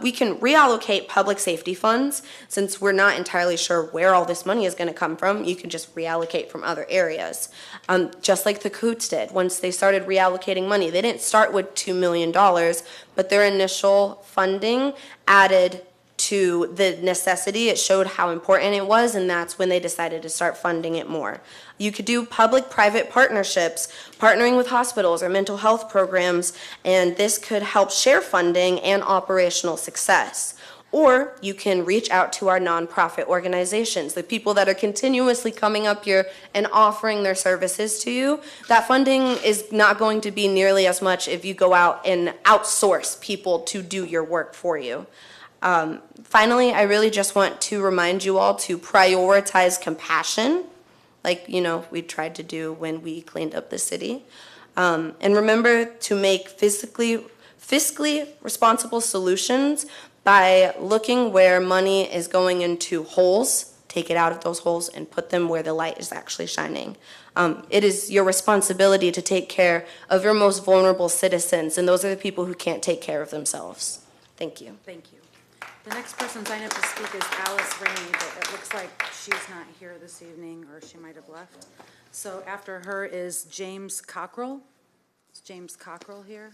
We can reallocate public safety funds. Since we're not entirely sure where all this money is going to come from, you can just reallocate from other areas. Just like the CAHOOTS did. Once they started reallocating money, they didn't start with $2 million, but their initial funding added to the necessity. It showed how important it was, and that's when they decided to start funding it more. You could do public-private partnerships, partnering with hospitals or mental health programs, and this could help share funding and operational success. Or you can reach out to our nonprofit organizations, the people that are continuously coming up here and offering their services to you. That funding is not going to be nearly as much if you go out and outsource people to do your work for you. Finally, I really just want to remind you all to prioritize compassion, like, we tried to do when we cleaned up the city. And remember to make fiscally responsible solutions by looking where money is going into holes, take it out of those holes and put them where the light is actually shining. It is your responsibility to take care of your most vulnerable citizens, and those are the people who can't take care of themselves. Thank you. Thank you. The next person signed up to speak is Alice Rainey, but it looks like she's not here this evening, or she might have left. So after her is James Cockrell. Is James Cockrell here?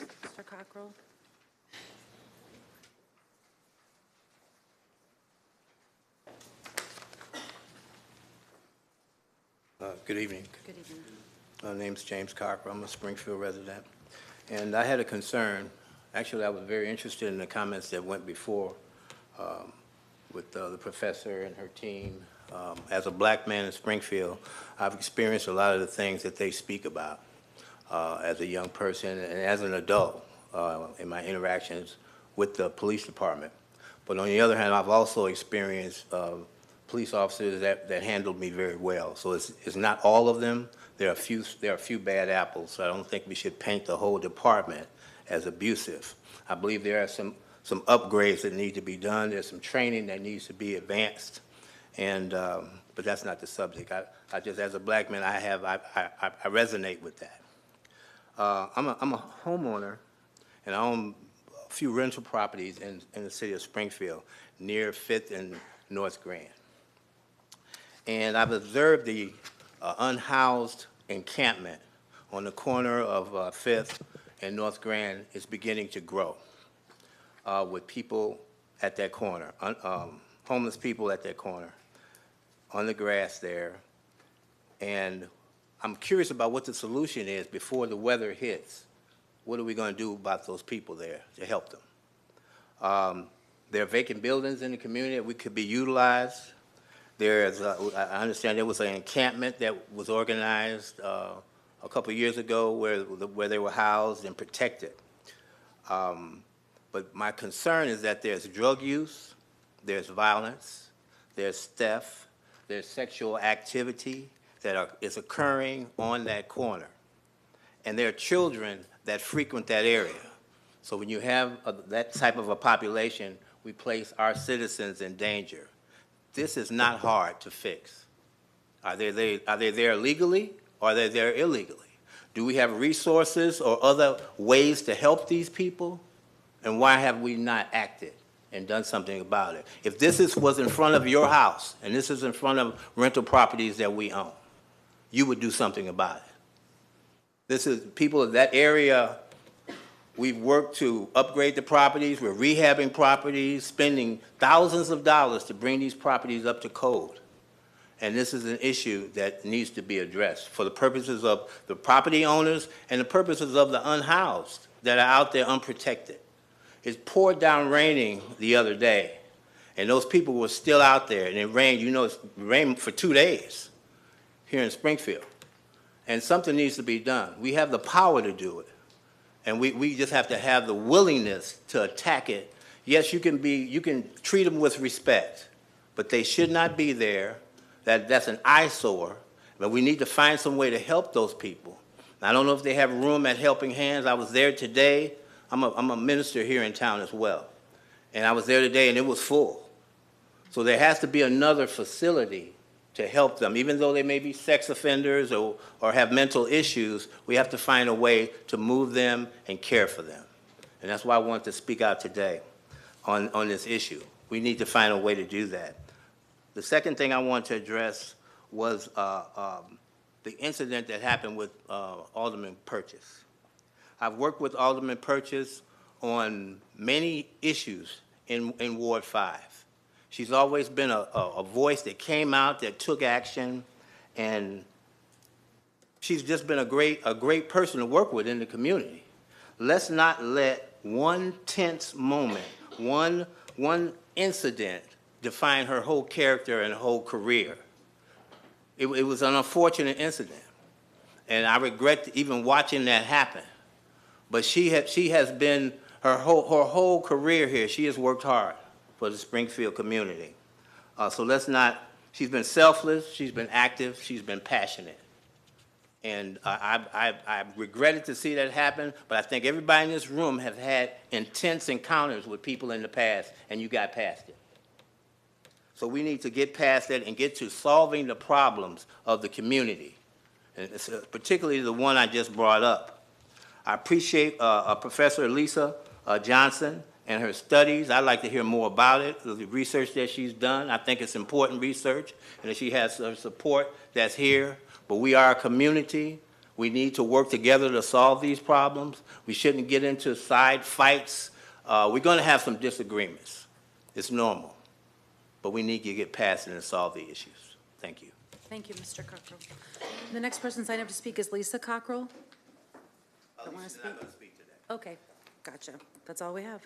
Mr. Cockrell? Good evening. Good evening. My name's James Cockrell. I'm a Springfield resident. And I had a concern. Actually, I was very interested in the comments that went before with the professor and her team. As a black man in Springfield, I've experienced a lot of the things that they speak about as a young person and as an adult in my interactions with the police department. But on the other hand, I've also experienced police officers that handled me very well. So it's not all of them. There are a few bad apples. So I don't think we should paint the whole department as abusive. I believe there are some upgrades that need to be done. There's some training that needs to be advanced, and but that's not the subject. I just, as a black man, I resonate with that. I'm a homeowner, and I own a few rental properties in the city of Springfield, near 5th and North Grand. And I've observed the unhoused encampment on the corner of Fifth and North Grand is beginning to grow with people at that corner, homeless people at that corner, on the grass there. And I'm curious about what the solution is before the weather hits. What are we going to do about those people there to help them? There are vacant buildings in the community that we could be utilized. There's, I understand there was an encampment that was organized a couple of years ago where they were housed and protected. But my concern is that there's drug use, there's violence, there's theft, there's sexual activity that is occurring on that corner. And there are children that frequent that area. So when you have that type of a population, we place our citizens in danger. This is not hard to fix. Are they there legally or are they there illegally? Do we have resources or other ways to help these people? And why have we not acted and done something about it? If this was in front of your house and this is in front of rental properties that we own, you would do something about it. This is people of that area. We've worked to upgrade the properties. We're rehabbing properties, spending thousands of dollars to bring these properties up to code. And this is an issue that needs to be addressed for the purposes of the property owners and the purposes of the unhoused that are out there unprotected. It poured down raining the other day, and those people were still out there, and it rained, you know, it rained for 2 days here in Springfield. And something needs to be done. We have the power to do it. And we just have to have the willingness to attack it. Yes, you can treat them with respect, but they should not be there. That's an eyesore, but we need to find some way to help those people. I don't know if they have room at Helping Hands. I was there today. I'm a minister here in town as well. And I was there today and it was full. So there has to be another facility to help them. Even though they may be sex offenders or have mental issues, we have to find a way to move them and care for them. And that's why I wanted to speak out today on this issue. We need to find a way to do that. The second thing I want to address was the incident that happened with Alderman Purchase. I've worked with Alderman Purchase on many issues in Ward 5. She's always been a voice that came out, that took action, and she's just been a great person to work with in the community. Let's not let one tense moment, one incident define her whole character and whole career. It was an unfortunate incident, and I regret even watching that happen. But she has been, her whole career here, she has worked hard for the Springfield community. So let's not, she's been selfless, she's been active, she's been passionate. And I regretted to see that happen, but I think everybody in this room have had intense encounters with people in the past, and you got past it. So we need to get past that and get to solving the problems of the community, and particularly the one I just brought up. I appreciate Professor Lisa Johnson and her studies. I'd like to hear more about it, the research that she's done. I think it's important research, and that she has her support that's here. But we are a community. We need to work together to solve these problems. We shouldn't get into side fights. We're going to have some disagreements. It's normal. But we need to get past it and solve the issues. Thank you. Thank you, Mr. Cockrell. The next person signed up to speak is Lisa Cockrell. Don't want to speak? Not going to speak today. Okay, gotcha. That's all we have.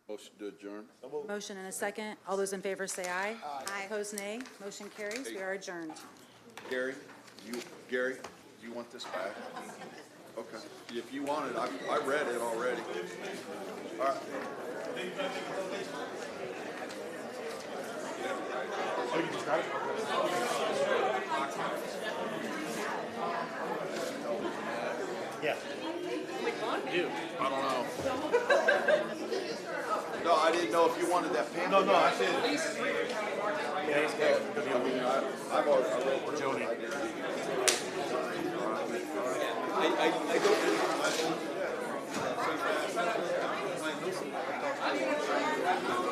Motion to adjourn. Motion and a second. All those in favor say aye. Aye. Opposed, nay. Motion carries. We are adjourned. Gary, do you want this back? Okay. If you want it, I read it already. All right. Oh, you just got it? Yeah. You? I don't know. No, I didn't know if you wanted that pen. No, I said. Yeah, he's good. I've already wrote Jody. I don't.